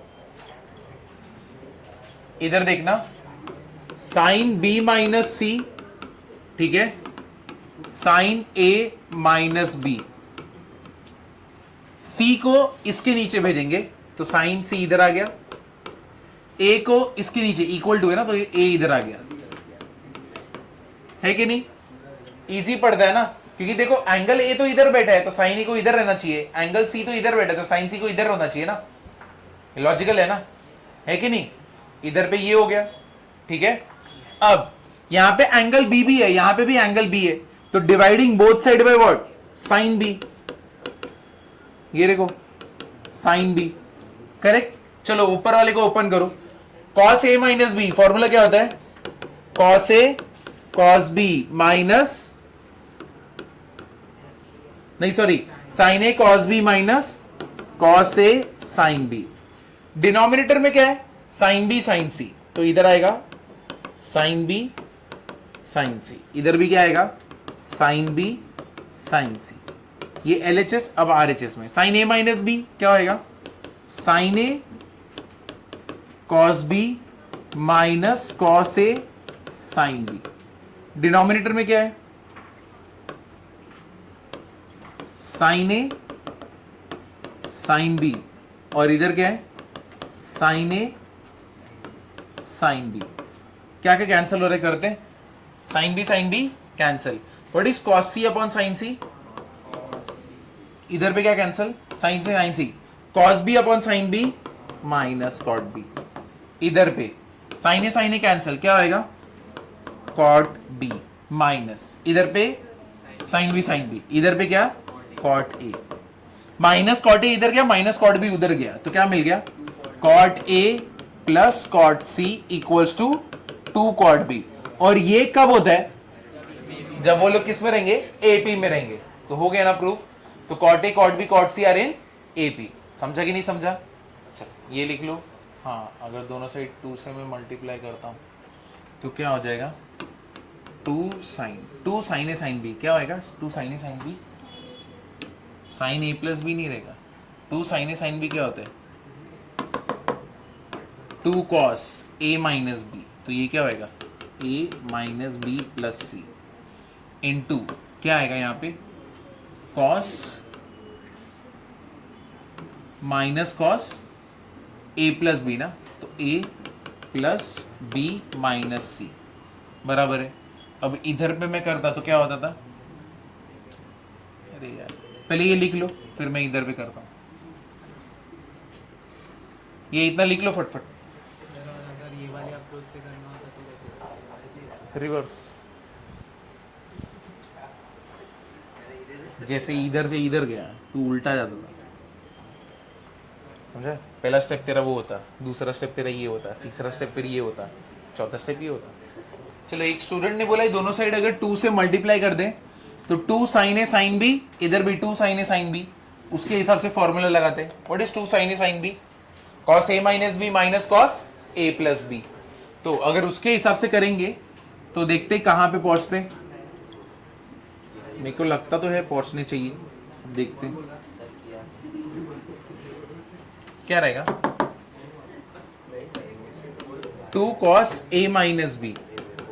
इधर देखना, साइन बी माइनस सी, ठीक है, साइन ए माइनस बी, सी को इसके नीचे भेजेंगे तो साइन सी इधर आ गया, ए को इसके नीचे इक्वल टू है ना, तो ये ए इधर आ गया, है कि नहीं? इजी पड़ता है ना, क्योंकि देखो एंगल ए तो इधर बैठा है तो साइन ए को इधर रहना चाहिए, एंगल सी तो इधर बैठा है तो साइन सी को इधर होना चाहिए ना, लॉजिकल है ना, है कि नहीं? इधर पे ये हो गया, ठीक है। अब यहां पे एंगल बी भी है, यहां पे भी एंगल बी है, तो dividing both side by what? Sine B, ये देखो साइन बी, करेक्ट। चलो ऊपर वाले को ओपन करो, cos A minus B, formula क्या होता है? कॉस ए कॉस बी माइनस, नहीं sorry, sign A cos B minus cos A sine B. Denominator में क्या है? साइन बी साइन सी, तो इधर आएगा साइन बी साइन सी, इधर भी क्या आएगा? साइन बी साइन सी। ये LHS, अब RHS में साइन ए माइनस बी क्या होएगा? Sign A cos B minus cos A sine B. Denominator में क्या है? साइन ए साइन बी, और इधर क्या है? Sine A sine B. क्या क्या कैंसिल हो रहे करते हैं? Sine B cancel. What is cos C upon sine C? इधर पे क्या कैंसिल? साइन से sine C. Cos B upon sine B minus cot B. इधर पे साइन ए कैंसिल, क्या होएगा? कॉट बी माइनस, इधर पे साइन बी, इधर पे क्या? Cot A minus cot A, इधर क्या? माइनस कॉट बी उधर गया, तो क्या मिल गया? Cot A plus cot C equals to 2 cot B. और ये कब होता है? जब वो लोग किस में रहेंगे? एपी में रहेंगे। तो हो गया ना प्रूफ। तो cot A cot B cot C are in AP. समझा कि नहीं समझा? चलो ये लिख लो। हाँ, अगर दोनों साइड 2 से मैं मल्टीप्लाई करता हूँ तो क्या हो जाएगा? 2 साइन ए साइन बी क्या होएगा? 2 sine A sine B, sine A plus B नहीं रहेगा। 2 साइन ए साइन बी क्या होता है? 2 कॉस ए माइनस बी, तो ये क्या होएगा? ए माइनस बी प्लस सी इंटू क्या आएगा यहाँ पे? Cos minus cos A plus B ना, तो ए प्लस बी माइनस सी बराबर है। अब इधर पे मैं करता तो क्या होता था? अरे यार, पहले ये लिख लो फिर मैं इधर पे करता हूँ। ये इतना लिख लो फटफट। अगर ये वाले अप्रोच से करना होता तो कैसे? रिवर्स, जैसे इधर से इधर गया तू उल्टा जाता था, समझा? पहला स्टेप तेरा वो होता, दूसरा स्टेप तेरा ये होता, तीसरा स्टेप फिर ये होता, चौथा स्टेप ये होता। चलो एक स्टूडेंट ने बोला है दोनों साइड अगर 2 से मल्टीप्लाई कर दें तो 2 साइन ए साइन बी, इधर भी 2 साइन ए साइन बी, उसके हिसाब से फॉर्मूला लगाते हैं। What is 2 sine A sine B? Cos A minus B minus cos A plus B. तो अगर उसके हिसाब से करेंगे तो देखते कहां पे पहुंचते। मेरे को लगता तो है पहुंचने चाहिए, देखते क्या रहेगा। 2 cos A minus B,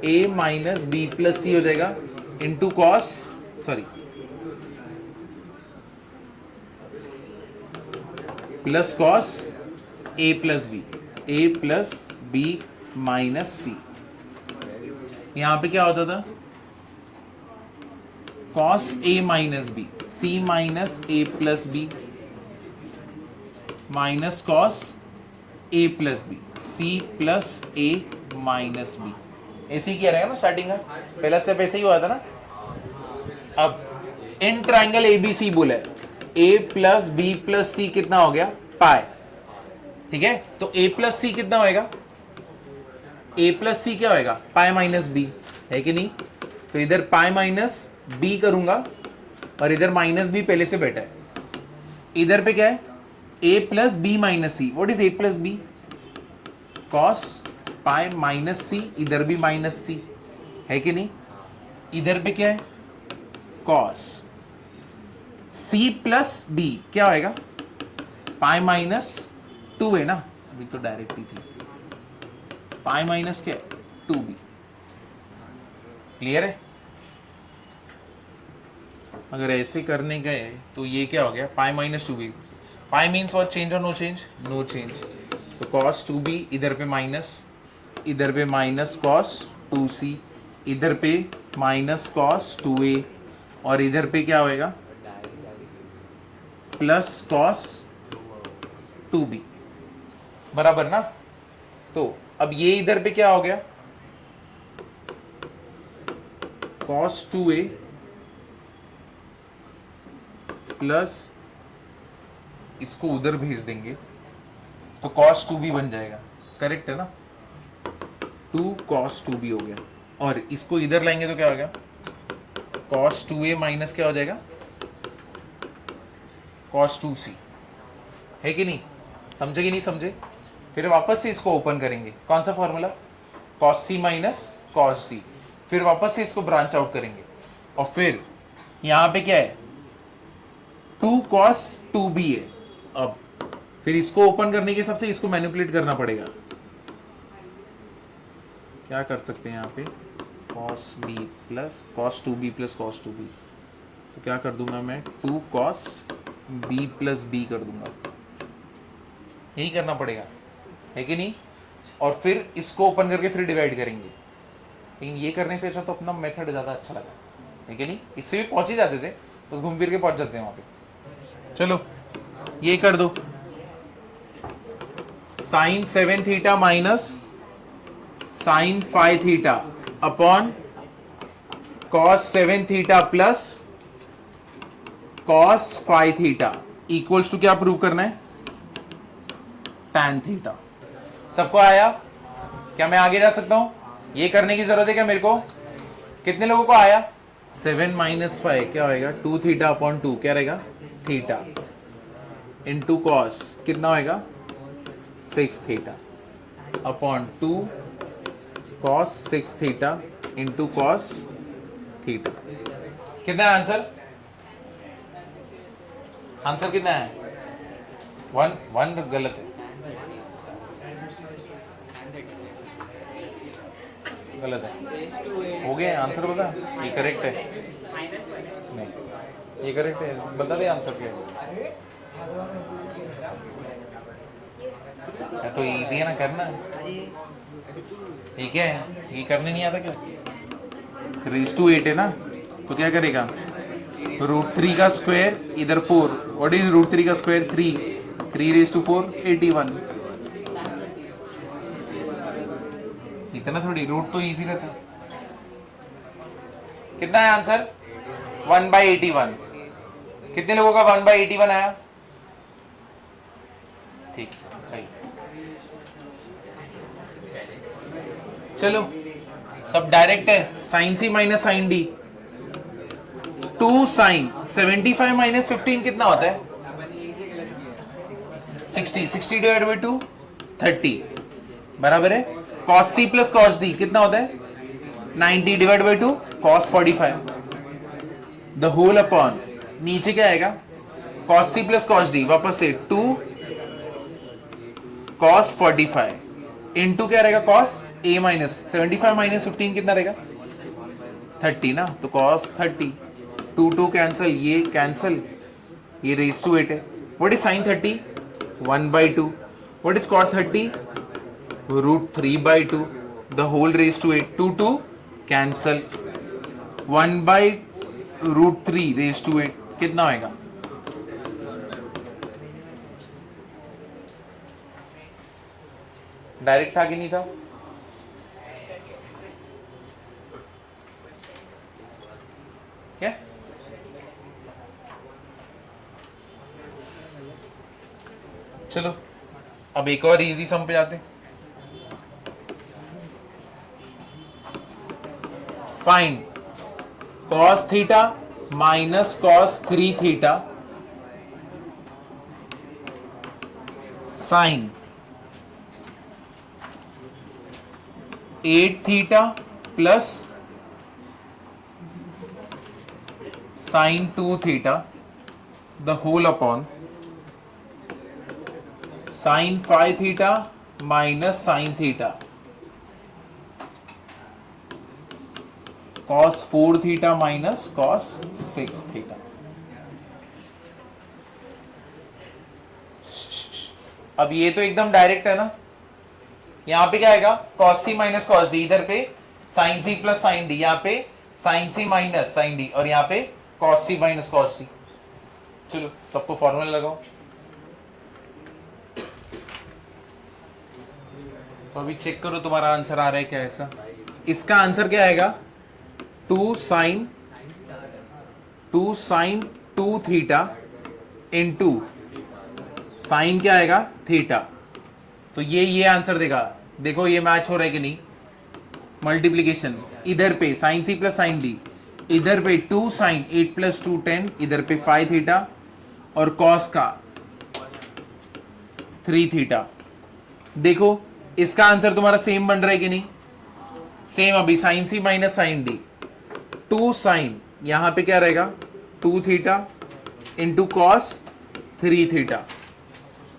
A minus B plus C हो जाएगा into cos, sorry plus cos A plus B, A plus B minus C. यहां पे क्या होता था? Cos A minus B, C minus A plus B minus cos A plus B, C plus A minus B. ऐसे ही किया रहेगा ना स्टार्टिंग का, पहला स्टेप ऐसे ही हुआ था ना। अब इन ट्राइंगल एबीसी बोला है, ए प्लस बी प्लस सी कितना हो गया? पाई, ठीक है। तो ए प्लस सी कितना होएगा? ए प्लस सी क्या होएगा? पाई माइनस बी, है कि नहीं? तो इधर पाई माइनस बी करूंगा और इधर माइनस बी पहले से बैठा है। इधर पे क्या है? A plus B minus C. What is A plus B? Cos pi minus C, इधर भी माइनस सी, है कि नहीं? इधर पे क्या है? कॉस सी प्लस बी क्या होएगा, पाई माइनस 2 है ना, अभी तो डायरेक्ट ही थी, पाई माइनस क्या है 2b। क्लियर है? अगर ऐसे करने गए तो ये क्या हो गया, pi minus 2b। Pi means what, change और नो चेंज, नो चेंज। तो कॉस 2b इधर पे माइनस, इधर पे माइनस कॉस 2c, इधर पे माइनस कॉस 2a, और इधर पे क्या होएगा प्लस कॉस 2b, बराबर ना। तो अब ये इधर पे क्या हो गया, cos 2a प्लस इसको उधर भेज देंगे तो cos 2b बन जाएगा, करेक्ट है ना। 2 cos 2b हो गया, और इसको इधर लाएंगे तो क्या हो गया, cos 2a माइनस क्या हो जाएगा, cos 2c, है कि नहीं? समझे कि नहीं समझे? फिर वापस से इसको ओपन करेंगे, कौन सा formula, cos c minus cos d, फिर वापस से इसको ब्रांच आउट करेंगे, और फिर यहां पे क्या है 2 cos 2b है। अब फिर इसको ओपन करने के हिसाब से इसको मैनिपुलेट करना पड़ेगा। क्या कर सकते हैं यहाँ पे, cos b plus cos 2b plus cos 2b, तो क्या कर दूंगा मैं, 2 cos b प्लस b कर दूंगा, यही करना पड़ेगा, है कि नहीं? और फिर इसको ओपन करके फिर डिवाइड करेंगे। लेकिन ये करने से अच्छा तो अपना मेथड ज़्यादा अच्छा लगा, है कि नहीं? इससे भी पहुंच ही जाते थे, बस घूम फिर के पहुंच जाते हैं वहाँ पे। चलो ये कर दो, sine 7 theta minus sine 5 theta upon cos 7 theta plus cos 5 theta equals to क्या प्रूव करना है, tan थीटा। सबको आया? क्या मैं आगे जा सकता हूं? ये करने की जरूरत है क्या मेरे को? कितने लोगों को आया? 7 माइनस 5 क्या होएगा, 2 थीटा अपॉन 2 क्या रहेगा, थीटा इंटू कॉस कितना होएगा 6 theta upon 2 cos 6 theta into cos theta. कितना है आंसर? आंसर कितना है? 1 गलत है, गलत है, हो गया आंसर बता, ये करेक्ट है, नहीं ये करेक्ट है, बता दे आंसर क्या है। तो इजी है ना करना, ये क्या है, ये करने नहीं आता क्या, रेज टू 8 है ना, तो क्या करेगा, √3 का स्क्वायर इधर 4, व्हाट इज √3 का स्क्वायर 3 रेज टू 4 81, इतना थोड़ी, रूट तो इजी रहता है। कितना है आंसर? 1/81। कितने लोगों का 1/81 आया? ठीक, सही। चलो सब डायरेक्ट है, sine C minus sine D, 2 sine 75 minus 15 कितना होता है, 60 डिवाइड बाई 2 30, बराबर है। cos c plus cos d कितना होता है, 90 divide by 2 cos 45, the whole upon नीचे क्या आएगा, cos c plus cos d, वापस से 2 cos 45 इंटू क्या रहेगा, cos a माइनस 75 माइनस 15 कितना रहेगा 30 ना, तो cos 30, 2 कैंसल, ये कैंसल, ये रेज टू 8 है। What is sin 30, 1/2, what is cot 30, √3/2, the whole raised to 8, 2 cancel, 1/√3 raised to 8 कितना होएगा, डायरेक्ट था कि नहीं था? क्या चलो अब एक और इजी सम पे जाते हैं। Find cos theta minus cos 3 theta sine 8 theta plus sine 2 theta the whole upon sine five theta minus sine theta cos 4 theta minus cos 6 theta. अब ये तो एकदम डायरेक्ट है ना, यहां पे क्या आएगा कॉस सी माइनस कॉस डी, इधर पे sine C plus sine D, यहां पे sine C minus sine D, और यहां पे कॉस सी माइनस कॉस डी। चलो सबको फॉर्मूला लगाओ। तो अभी चेक करो तुम्हारा आंसर आ रहा है क्या ऐसा। इसका आंसर क्या आएगा, 2 साइन 2 थीटा इंटू साइन क्या आएगा थीटा। तो ये आंसर देगा। देखो ये मैच हो रहा है कि नहीं, मल्टीप्लीकेशन इधर पे sine C plus sine D, इधर पे 2 साइन 8 प्लस 2 10, इधर पे 5 थीटा और कॉस का 3 थीटा। देखो इसका आंसर तुम्हारा सेम बन रहा है कि नहीं, सेम। अभी sign C minus sine D, 2 sign यहां पे क्या रहेगा 2 थीटा इंटू कॉस 3 थीटा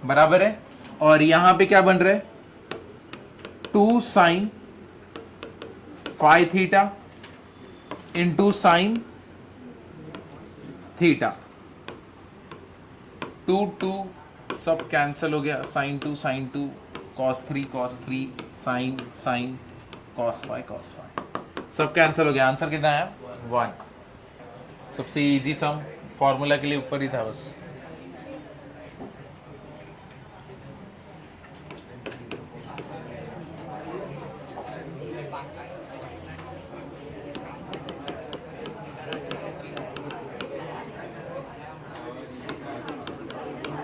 बराबर है, और यहां पे क्या बन रहा है 2 sine 5 theta into sine theta. 2 सब कैंसिल हो गया, sine 2 cos 3 sine sine cos 5 सब कैंसिल हो गया। आंसर कितना है 1। सबसे इजी सम फॉर्मूला के लिए ऊपर ही था बस।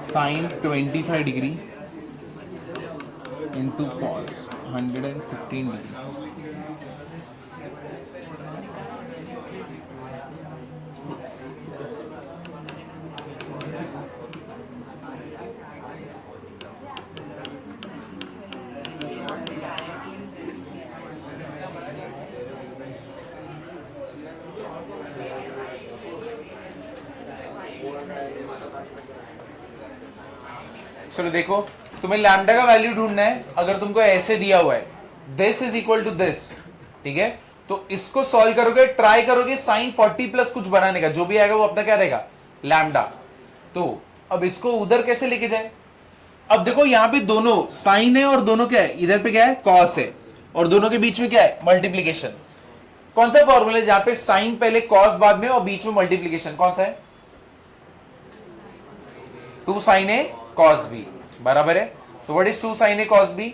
Sine 25 degree into cos 115 degree. चलो देखो, तुम्हें लैम्डा का वैल्यू ढूंढना है। अगर तुमको ऐसे दिया हुआ है this is equal to this, ठीक है, तो इसको सॉल्व करोगे, ट्राई करोगे साइन 40 प्लस कुछ बनाने का, जो भी आएगा वो अपना क्या रहेगा लैम्डा। तो अब इसको उधर कैसे लेके जाए। अब देखो यहां पे दोनों साइन है और दोनों क्या है, इधर पे क्या है कॉस है, और दोनों के बीच में क्या है मल्टीप्लीकेशन। कौन सा फॉर्मूला है जहां पे साइन पहले कॉस बाद में और बीच में मल्टीप्लीकेशन, कौन सा है 2 साइन ए कॉस बी बराबर है। तो what is 2 sine A cos B,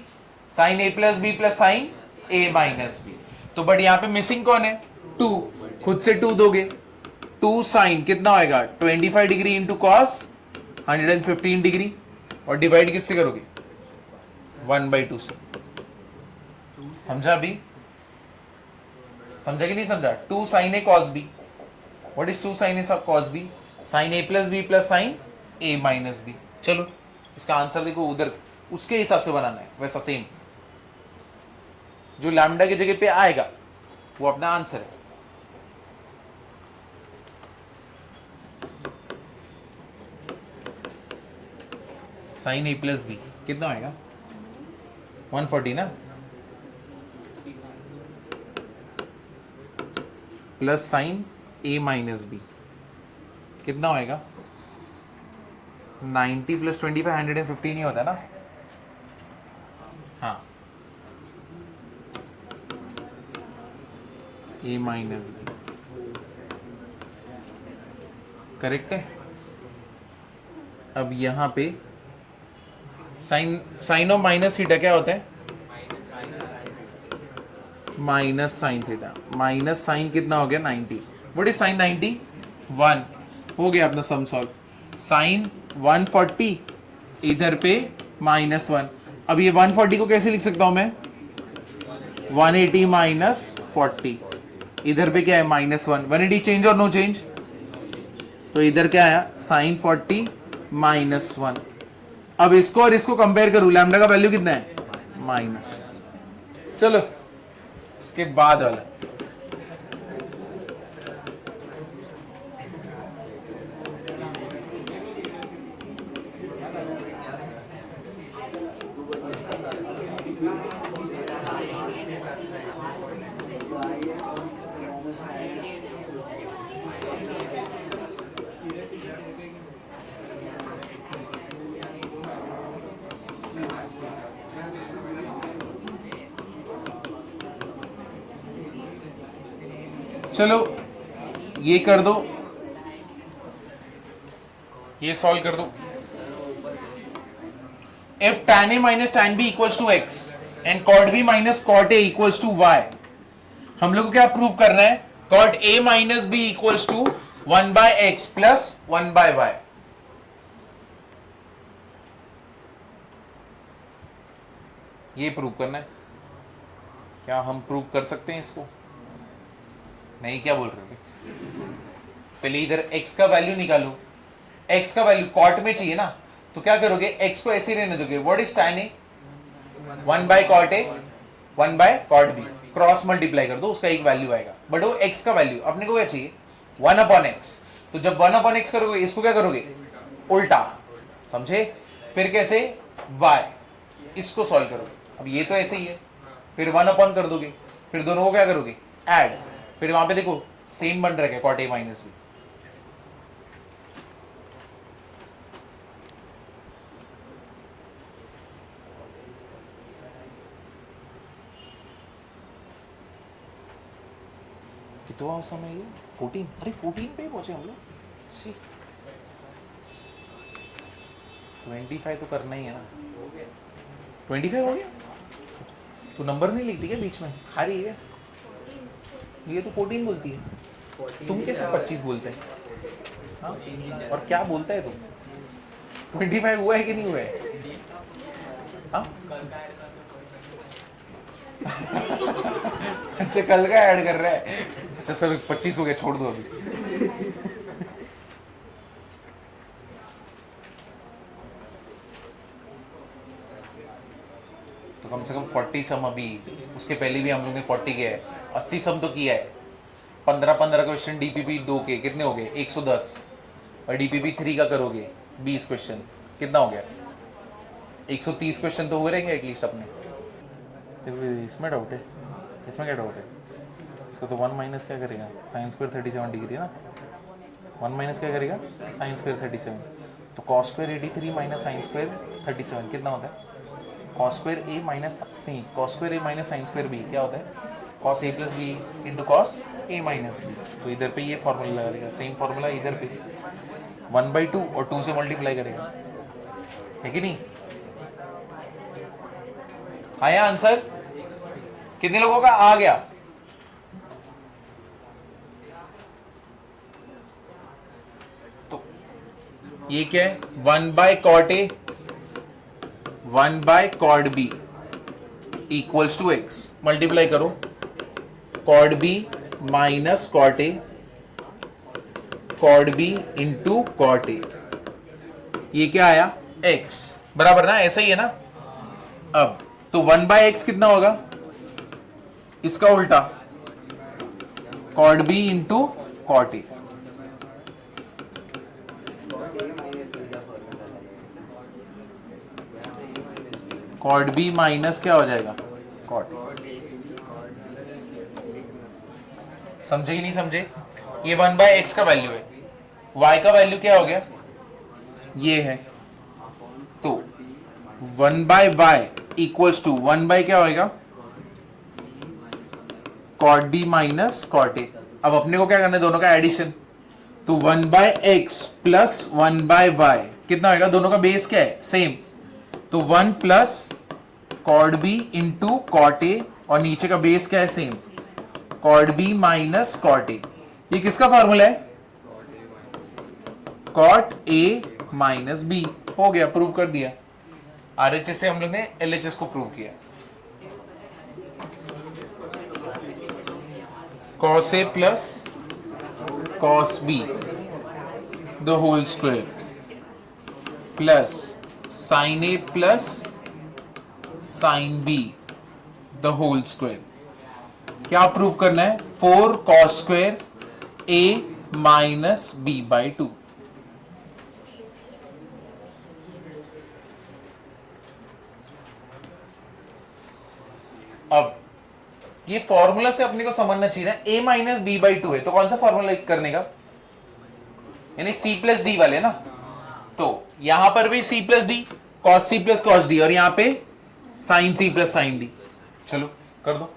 sine A plus B plus sine A minus B. तो बट यहां पे मिसिंग कौन है 2, खुद से 2 दोगे, 2 साइन कितना होएगा 25 डिग्री इंटू कॉस 115 डिग्री, और डिवाइड किससे करोगे 1/2 से। समझा अभी, समझा कि नहीं समझा। 2 sine A cos B, what is 2 sine A cos B, sine A plus B plus sine A minus B. चलो इसका आंसर देखो उधर उसके हिसाब से बनाना है, वैसा सेम जो लैम्डा की जगह पे आएगा वो अपना आंसर है। साइन ए प्लस बी कितना आएगा 140 ना, plus sine A minus B कितना होएगा 90 प्लस 25 115 ही होता है ना। हाँ ए माइनस बी करेक्ट है। अब यहां पे साइन ऑफ माइनस थीटा क्या होता है minus sine theta, minus sine कितना हो गया 90, व्हाट इज साइन 90 1, हो गया अपना सम सॉल्व। साइन 140 इधर पे -1। अब ये 140 को कैसे लिख सकता हूं मैं 180 माइनस 40, इधर पे क्या है -1, 180 चेंज और नो चेंज, तो इधर क्या आया साइन 40 -1। अब इसको और इसको कंपेयर करूं, लैम्डा का वैल्यू कितना है माइनस। चलो इसके बाद वाला चलो ये कर दो, ये सॉल्व कर दो। If tan A minus tan B equals to x and cot B minus cot A equals to y, हम लोग को क्या प्रूव करना है? Cot A minus B equals to 1 by x plus 1 by y। ये prove करना है। क्या हम प्रूव कर सकते हैं इसको? नहीं, क्या बोल रहे थे? पहले इधर x का वैल्यू निकालो। x का वैल्यू cot में चाहिए ना, तो क्या करोगे? x को ऐसे रहने दोगे। What is tan A? 1 by cot A 1 by cot B, cross multiply कर दो, उसका एक वैल्यू आएगा। बट वो x का वैल्यू अपने को क्या चाहिए? 1 अपॉन x। तो जब 1 अपॉन x करोगे, इसको क्या करोगे? उल्टा, समझे? फिर कैसे? y, इसको सॉल्व करोगे। अब ये तो ऐसे ही है, फिर 1 अपॉन कर दोगे, फिर दोनों को क्या करोगे? ऐड। फिर वहां पे देखो सेम बन रहा है cot A माइनस B। कितना समय ये? 14। अरे 14 पे ही पहुंचे हम लोग। 25 तो करना ही है ना। 25 हो गया? तो नंबर नहीं लिखती क्या बीच में? खा रही है? ये तो 14 बोलती है। तुम कैसे 25 बोलते हैं? हाँ? और क्या बोलता है तुम? 25 हुआ है कि नहीं हुआ है? हाँ? अच्छा, कल का ऐड कर रहा है। अच्छा सर 25 हो गया, छोड़ दो अभी। तो कम से कम 40 सम अभी, उसके पहले भी हम लोग ने 40 किया है, 80 सम तो किया है। 15 क्वेश्चन डीपीपी 2 के कितने हो गए? 110। और डीपीपी 3 का करोगे 20 क्वेश्चन, कितना हो गया? 130 क्वेश्चन तो हुए रहेंगे एटलीस्ट अपने। इसमें डाउट है? इसमें क्या डाउट है? इसको तो 1 माइनस क्या करेगा? साइन स्क्वायर 37 डिग्री है ना। 1 माइनस क्या करेगा? Sine square 37। तो cos square 83 minus sine square 37 कितना होता है? Cos square A minus cos square A minus sine square B क्या होता है? Cos A plus B into cos A minus B. तो इधर पे ये फॉर्मूला लगा देगा, सेम फॉर्मूला इधर पे 1/2 और 2 से मल्टीप्लाई करेगा, है कि नहीं? आया आंसर? कितने लोगों का आ गया? तो ये क्या है? 1 by cot A 1 by cot B equals to X. Multiply करो, cot B minus cot A, cot B into cot A. ये क्या आया? एक्स बराबर ना, ऐसा ही है ना। अब तो 1 बाय एक्स कितना होगा? इसका उल्टा cot B into cot A. Cot B minus क्या हो जाएगा? कॉट। समझे ही नहीं समझे? ये 1 बाय एक्स का वैल्यू है, y का वैल्यू क्या हो गया? ये है। तो 1 by Y equals to 1 by क्या होएगा? Cot B minus cot A. अब अपने को क्या करना है? दोनों का एडिशन। तो 1 by X plus 1 by Y कितना होगा? दोनों का बेस क्या है? सेम। तो 1 plus cot B into cot A, और नीचे का बेस क्या है? Same, cot B minus cot A. ये किसका फॉर्मूला है? Cot A minus B. हो गया, प्रूव कर दिया। आरएचएस से हम लोग ने एलएचएस को प्रूव किया। cos a plus cos b the whole square plus sin a plus sin b the whole square। क्या प्रूव करना है? 4 cos square a minus b by 2। अब ये फॉर्मूला से अपने को समझना चाहिए ना, a माइनस बी बाई 2 है, तो कौन सा फॉर्मूला करने का? यानी सी प्लस डी वाले ना, तो यहां पर भी C plus D, cos C plus cos D, और यहां पे sine C plus sine D. चलो कर दो।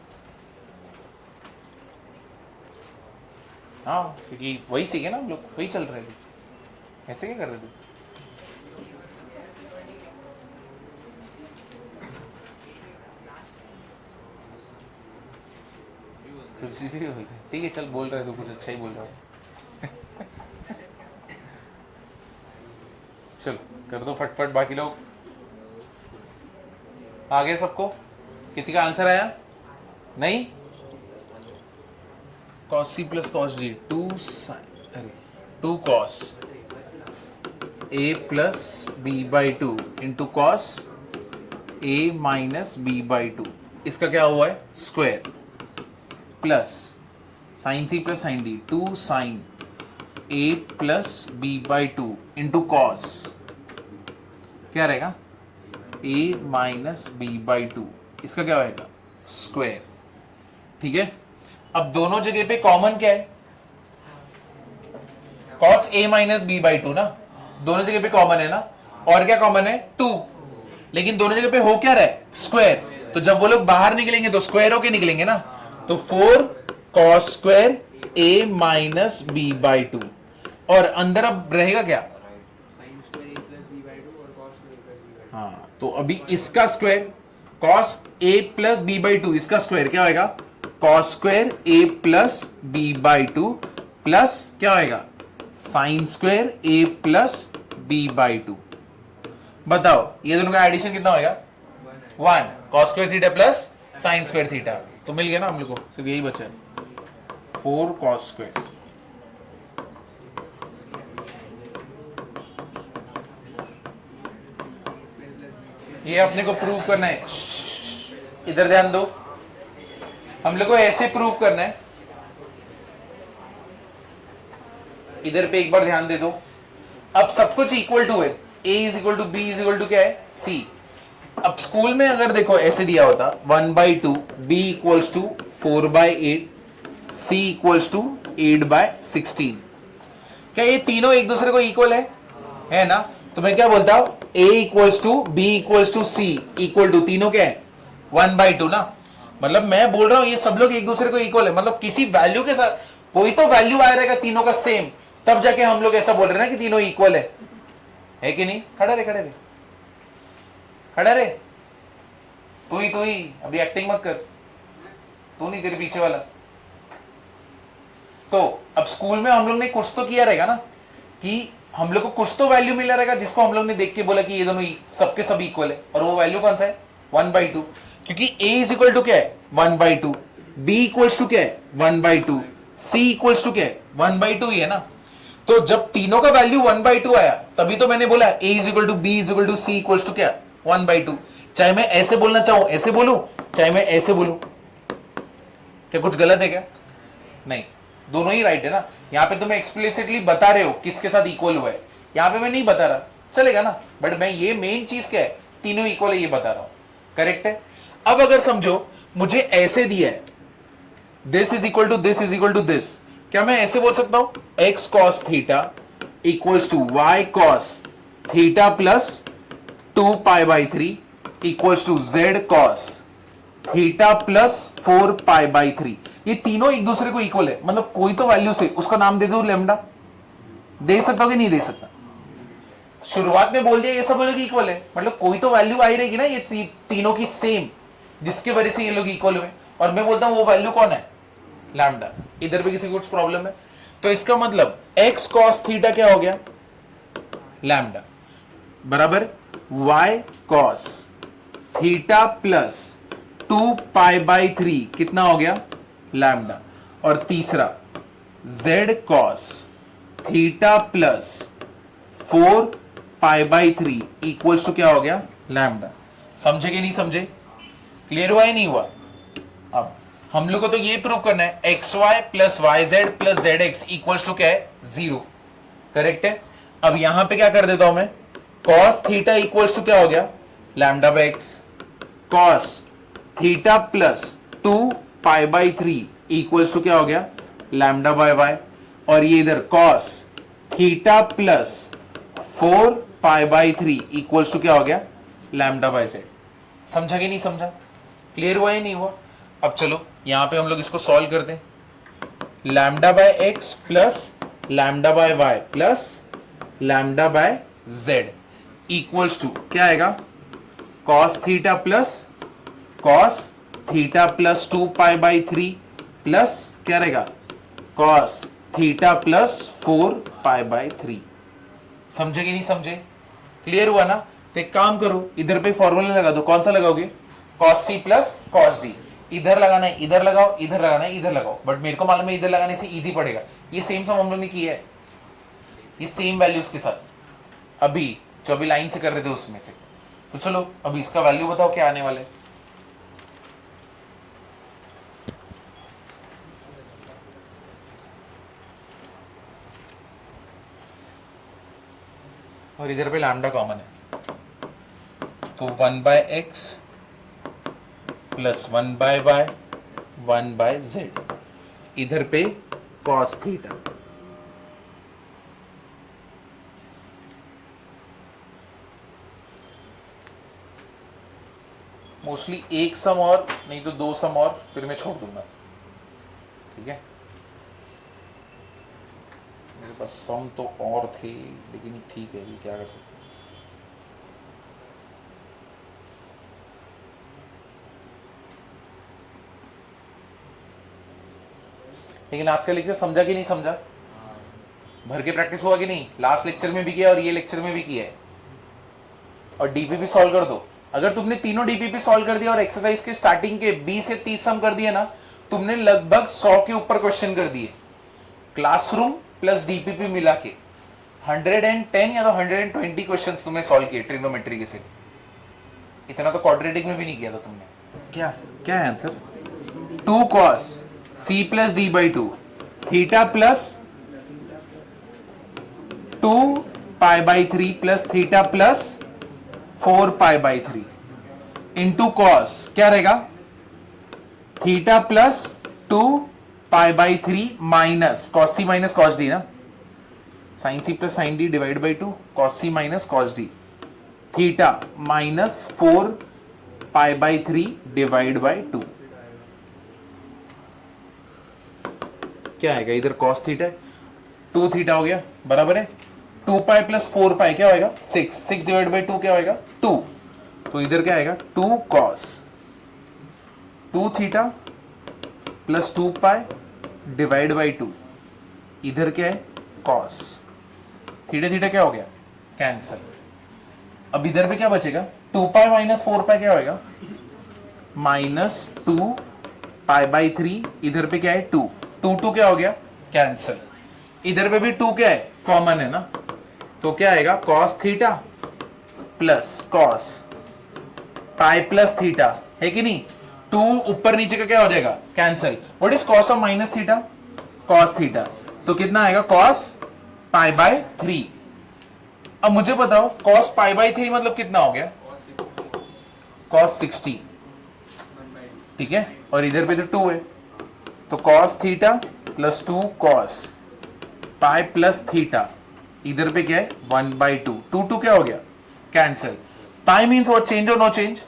हाँ क्योंकि वही सीखे ना हम लोग, वही चल रहे थे। ऐसे क्या कर रहे थे? कुछ भी बोलते, ठीक है चल, बोल रहे तो कुछ अच्छा ही बोल रहा है। चलो कर दो फटफट, बाकी लोग आ गए सबको? किसी का आंसर आया नहीं? cos c plus cos d, 2 cos a plus b by 2 into cos a minus b by 2, इसका क्या हुआ है square, plus sine c plus sine d, 2 sine a plus b by 2 into cos, क्या रहेगा a minus b by 2, इसका क्या होगा square. ठीक है, अब दोनों जगह पे कॉमन क्या है, cos a minus b by 2 ना, दोनों जगह पे कॉमन है ना, और क्या कॉमन है 2, लेकिन दोनों जगह पे हो क्या रहा है स्क्वायर, तो जब वो लोग बाहर निकलेंगे तो स्क्वायर होके निकलेंगे ना, तो 4 cos square a minus b by 2, और अंदर अब रहेगा क्या, sine square a plus b by 2 और cos square a plus b by 2। हाँ तो अभी इसका square cos a plus b by 2, इसका स्क्वायर क्या होएगा cos square a plus b by 2 plus क्या होएगा sine square a plus b by 2। बताओ ये दोनों का एडिशन कितना होएगा 1 cos square theta plus sine square theta, तो मिल गया ना हम लोग को, सिर्फ यही बचा है 4 cos स्क्वायर। ये अपने को प्रूव करना है, इधर ध्यान दो, हम लोग को ऐसे प्रूव करना है, इधर पे एक बार ध्यान दे दो। अब सब कुछ इक्वल टू है, a is equal to B is equal to क्या है c। अब स्कूल में अगर देखो ऐसे दिया होता 1/2, b equals to 4/8, c equals to 8/16, क्या ये तीनों एक दूसरे को इक्वल है ना, तो मैं क्या बोलता हूं a equals to b equals to c equal to तीनों क्या है 1/2 ना, मतलब मैं बोल रहा हूं ये सब लोग एक दूसरे को इक्वल है, मतलब किसी वैल्यू के साथ कोई तो वैल्यू आ रहेगा तीनों का सेम, तब जाके हम लोग ऐसा बोल रहे हैं ना कि तीनों इक्वल है कि नहीं। खड़ा रे खड़े रे खड़ा रे, तू ही अभी एक्टिंग मत कर, तू नहीं तेरे पीछे वाला। तो अब स्कूल में हम लोग ने कुछ तो किया रहेगा ना, कि हम लोग को कुछ तो वैल्यू मिला रहेगा जिसको हम लोग ने देख के बोला कि ये दोनों सबके सब इक्वल है, और वो वैल्यू कौन सा है 1/2, क्योंकि a इज इक्वल टू क्या है 1/2, b इक्वल्स टू क्या है 1/2, c इक्वल्स टू क्या है 1/2 ही है ना। तो जब तीनों का वैल्यू 1/2 आया तभी तो मैंने बोला a is equal to b is equal to c equals to क्या 1/2। चाहे मैं ऐसे बोलना चाहूं ऐसे बोलूं, चाहे मैं ऐसे बोलूं, क्या कुछ गलत है क्या? नहीं, दोनों ही राइट है ना। यहाँ पे तो मैं एक्सप्लिसिटली बता रहे हो किसके साथ इक्वल हुआ है, यहाँ पे मैं नहीं बता रहा, चलेगा ना, बट मैं ये मेन चीज क्या है तीनों इक्वल है ये बता रहा हूं, करेक्ट है। अब अगर समझो मुझे ऐसे दिया है this is equal to this is equal to this, क्या मैं ऐसे बोल सकता हूं x cos theta equals to y cos theta plus 2π/3 equals to z cos theta plus 4π/3, ये तीनों एक दूसरे को इक्वल है, मतलब कोई तो वैल्यू से उसका नाम दे दो लेमडा, दे सकता हो कि नहीं दे सकता। शुरुआत में बोल दिया ये सब लोग इक्वल है, मतलब कोई तो वैल्यू आई रहेगी ना ये तीनों की सेम, जिसके वजह से ये लोग इक्वल हुए, और मैं बोलता हूं वो वैल्यू कौन है लैम्डा। इधर पे किसी को कुछ प्रॉब्लम है तो इसका मतलब x cos थीटा क्या हो गया लैम्डा बराबर y cos थीटा प्लस 2π/3 कितना हो गया लैम्डा, और तीसरा z cos theta plus 4π/3 equals to क्या हो गया लैम्डा। समझे कि नहीं समझे? क्लियर हुआ ही नहीं हुआ? अब हम लोग को तो ये प्रूव करना है X Y plus Y Z plus Z X equals to क्या है 0, करेक्ट है। अब यहां पे क्या कर देता हूं मैं cos थीटा इक्वल्स टू क्या हो गया lambda by X, cos theta plus 2π/3 equals to क्या हो गया लैम्डा बाय वाई, और ये इधर cos theta plus 4 pi by 3 equals to क्या हो गया, लैम्डा बाय जेड। समझा कि नहीं समझा, क्लियर हुआ या नहीं हुआ? अब चलो यहां पे हम लोग इसको सॉल्व करते हैं। Lambda by X plus lambda by Y plus lambda by Z equals to क्या आएगा, cos theta plus 2 pi by 3 plus क्या रहेगा, cos theta plus 4 pi by 3। समझे कि नहीं समझे, क्लियर हुआ ना? तो एक काम करो, इधर पे फॉर्मूला लगा दो। कौन सा लगाओगे, cos C plus cos D. इधर लगाना है इधर लगाओ, इधर लगाना है इधर लगाओ, बट मेरे को मालूम है इधर लगाने से इजी पड़ेगा। ये सेम सम हम लोग ने किया है, ये सेम वैल्यूज के साथ अभी जो अभी लाइन से कर रहे थे उसमें से। तो चलो अभी इसका वैल्यू बताओ क्या आने वाला है। और इधर पे लैम्डा कॉमन है, तो 1 by X plus 1 by Y 1 by Z, इधर पे कॉस थीटा। मोस्टली एक सम और नहीं तो दो सम और फिर मैं छोड़ दूंगा, ठीक है? मेरे पास सम तो और थे लेकिन ठीक है, क्या कर सकते हैं। लेकिन आज का लेक्चर समझा कि नहीं समझा, भर के प्रैक्टिस हुआ कि नहीं? लास्ट लेक्चर में भी किया और ये लेक्चर में भी किया है। और डीपीपी सॉल्व कर दो। अगर तुमने तीनों डीपीपी सॉल्व कर दिया और एक्सरसाइज के स्टार्टिंग के 20 से 30 सम कर दिए ना, तुमने लगभग 100 के ऊपर क्वेश्चन कर दिए। क्लासरूम प्लस डीपीपी मिला के 110 या तो 120 क्वेश्चन तुमने सॉल्व किए ट्रिग्नोमेट्री के से। इतना तो क्वाड्रेटिक में भी नहीं किया था तुमने। क्या क्या है answer? 2 cos c plus D by 2 theta plus 2 pi by 3 plus theta plus 4 pi by 3 into cos क्या रहेगा, theta plus 2 pi by 3 minus cos C minus cos D ना, sine C plus sine D divide by 2 cos C minus cos D, theta minus 4 pi by 3 divide by 2। क्या आएगा इधर, cos theta 2 theta हो गया बराबर है 2 pi plus 4 पाई क्या होएगा 6 डिवाइड बाई 2 क्या होएगा 2। तो इधर क्या आएगा 2 cos 2 theta plus 2 pi divide by 2, इधर क्या है कॉस थीटा थीटा क्या हो गया कैंसल। अब इधर पे क्या बचेगा 2 पाई माइनस 4 पाई क्या होएगा माइनस 2 पाई बाई 3, इधर पे क्या है 2 2 क्या हो गया कैंसल। इधर पे भी 2 क्या है कॉमन है ना, तो क्या आएगा cos theta plus cos pi plus theta है कि नहीं, 2 ऊपर नीचे का क्या हो जाएगा cancel. What is cos of minus theta, cos theta, तो कितना आएगा कॉस पाई बाय 3। अब मुझे बताओ कॉस पाई बाय 3 मतलब कितना हो गया कॉस 60, ठीक है? और इधर पे तो 2 है, तो cos theta plus 2 cos pi plus theta, इधर पे क्या है 1 बाई 2 2 क्या हो गया cancel. Pi means what, change और नो चेंज,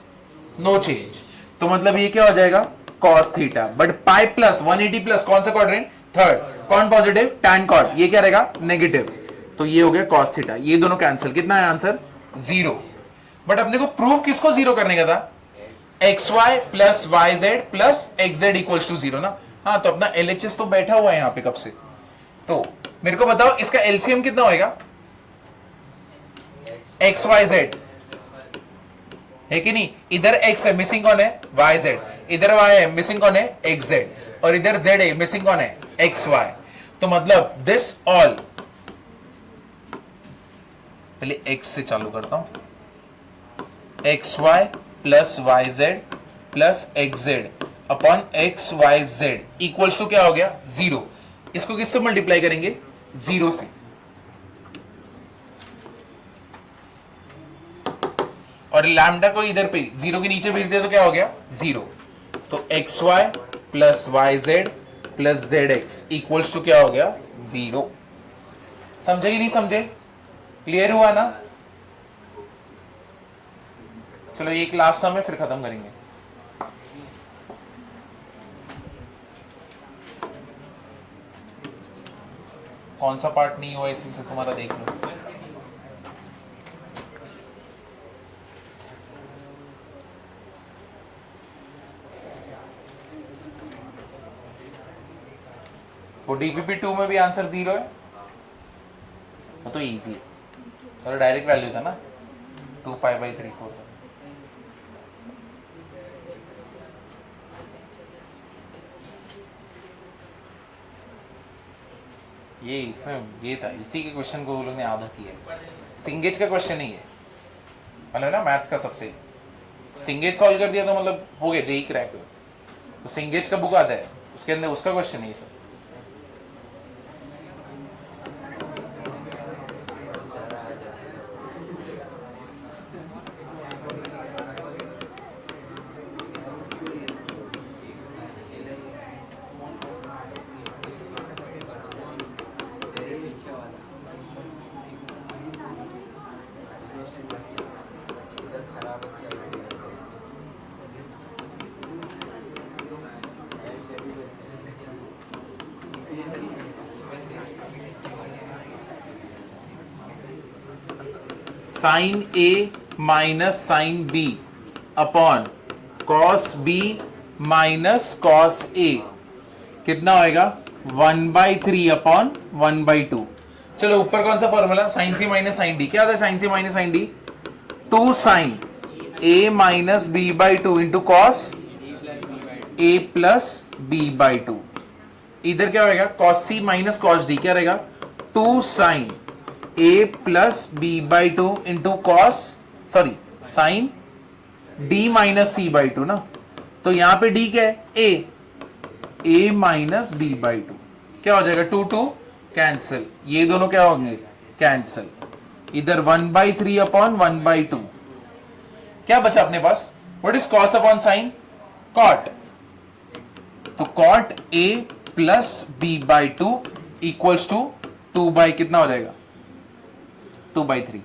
नो चेंज, तो मतलब ये क्या हो जाएगा cos theta, but pi plus 180 plus कौन सा क्वाड्रेंट थर्ड, कौन पॉजिटिव टैन कॉट, ये क्या रहेगा नेगेटिव, तो ये हो गया कॉस थीटा, ये दोनों कैंसिल, कितना है आंसर 0। बट अपने को प्रूफ किसको 0 करने का था, xy plus yz plus xz equals to 0 ना। हाँ तो अपना LHS तो बैठा हुआ है यहाँ पे कब से, तो मेरे को बताओ इसका एलसीएम कितना होएगा xyz है कि नहीं, इधर x है मिसिंग कौन है yz, इधर y है मिसिंग कौन है xz, और इधर z है मिसिंग कौन है xy, तो मतलब दिस ऑल, पहले x से चालू करता हूं, xy plus yz plus xz upon xyz equals to क्या हो गया 0। इसको किससे मल्टीप्लाई करेंगे 0 से, और लैम्डा को इधर पे 0 के नीचे भेज दिया तो क्या हो गया 0, तो xy plus yz plus zx equals to क्या हो गया 0। समझे कि नहीं समझे? क्लियर हुआ ना? चलो एक लास्ट सम है फिर खत्म करेंगे। कौन सा पार्ट नहीं हुआ इसमें से तुम्हारा देख लो। वो डीपीपी 2 में भी आंसर 0 है, वो तो इजी है, तो डायरेक्ट वैल्यू था ना 2π/3/4। ये इसमें ये था, इसी के क्वेश्चन को वो लोग ने आधा किया है। सिंगेज का क्वेश्चन ही है, मतलब ना मैथ्स का सबसे। सिंगेज सॉल्व कर दिया तो मतलब हो गया, जेई क्रैक। तो सिंगेज का बुक आता है, उसके अंदर उसका क्वेश्चन है ये सब। Sine A minus sine B upon cos B minus cos A कितना होएगा? 1/3 अपॉन 1/2। चलो ऊपर कौन सा formula? Sine C minus sine D. क्या होता है sine C minus sine D? 2 sine A minus b/2 into cos A plus b/2। इधर क्या होएगा? कॉस सी माइनस कॉस डी क्या रहेगा? 2 sine A plus b/2 into cos, sorry sine d minus c/2 ना। तो यहां पे d क्या है? a माइनस b/2 क्या हो जाएगा? 2 कैंसिल, ये दोनों क्या होंगे? कैंसिल। इधर 1/3 अपॉन 1/2 क्या बचा अपने पास? What is cos upon sine? Cot. तो cot a plus b/2 equals to 2 by कितना हो जाएगा? 2/3।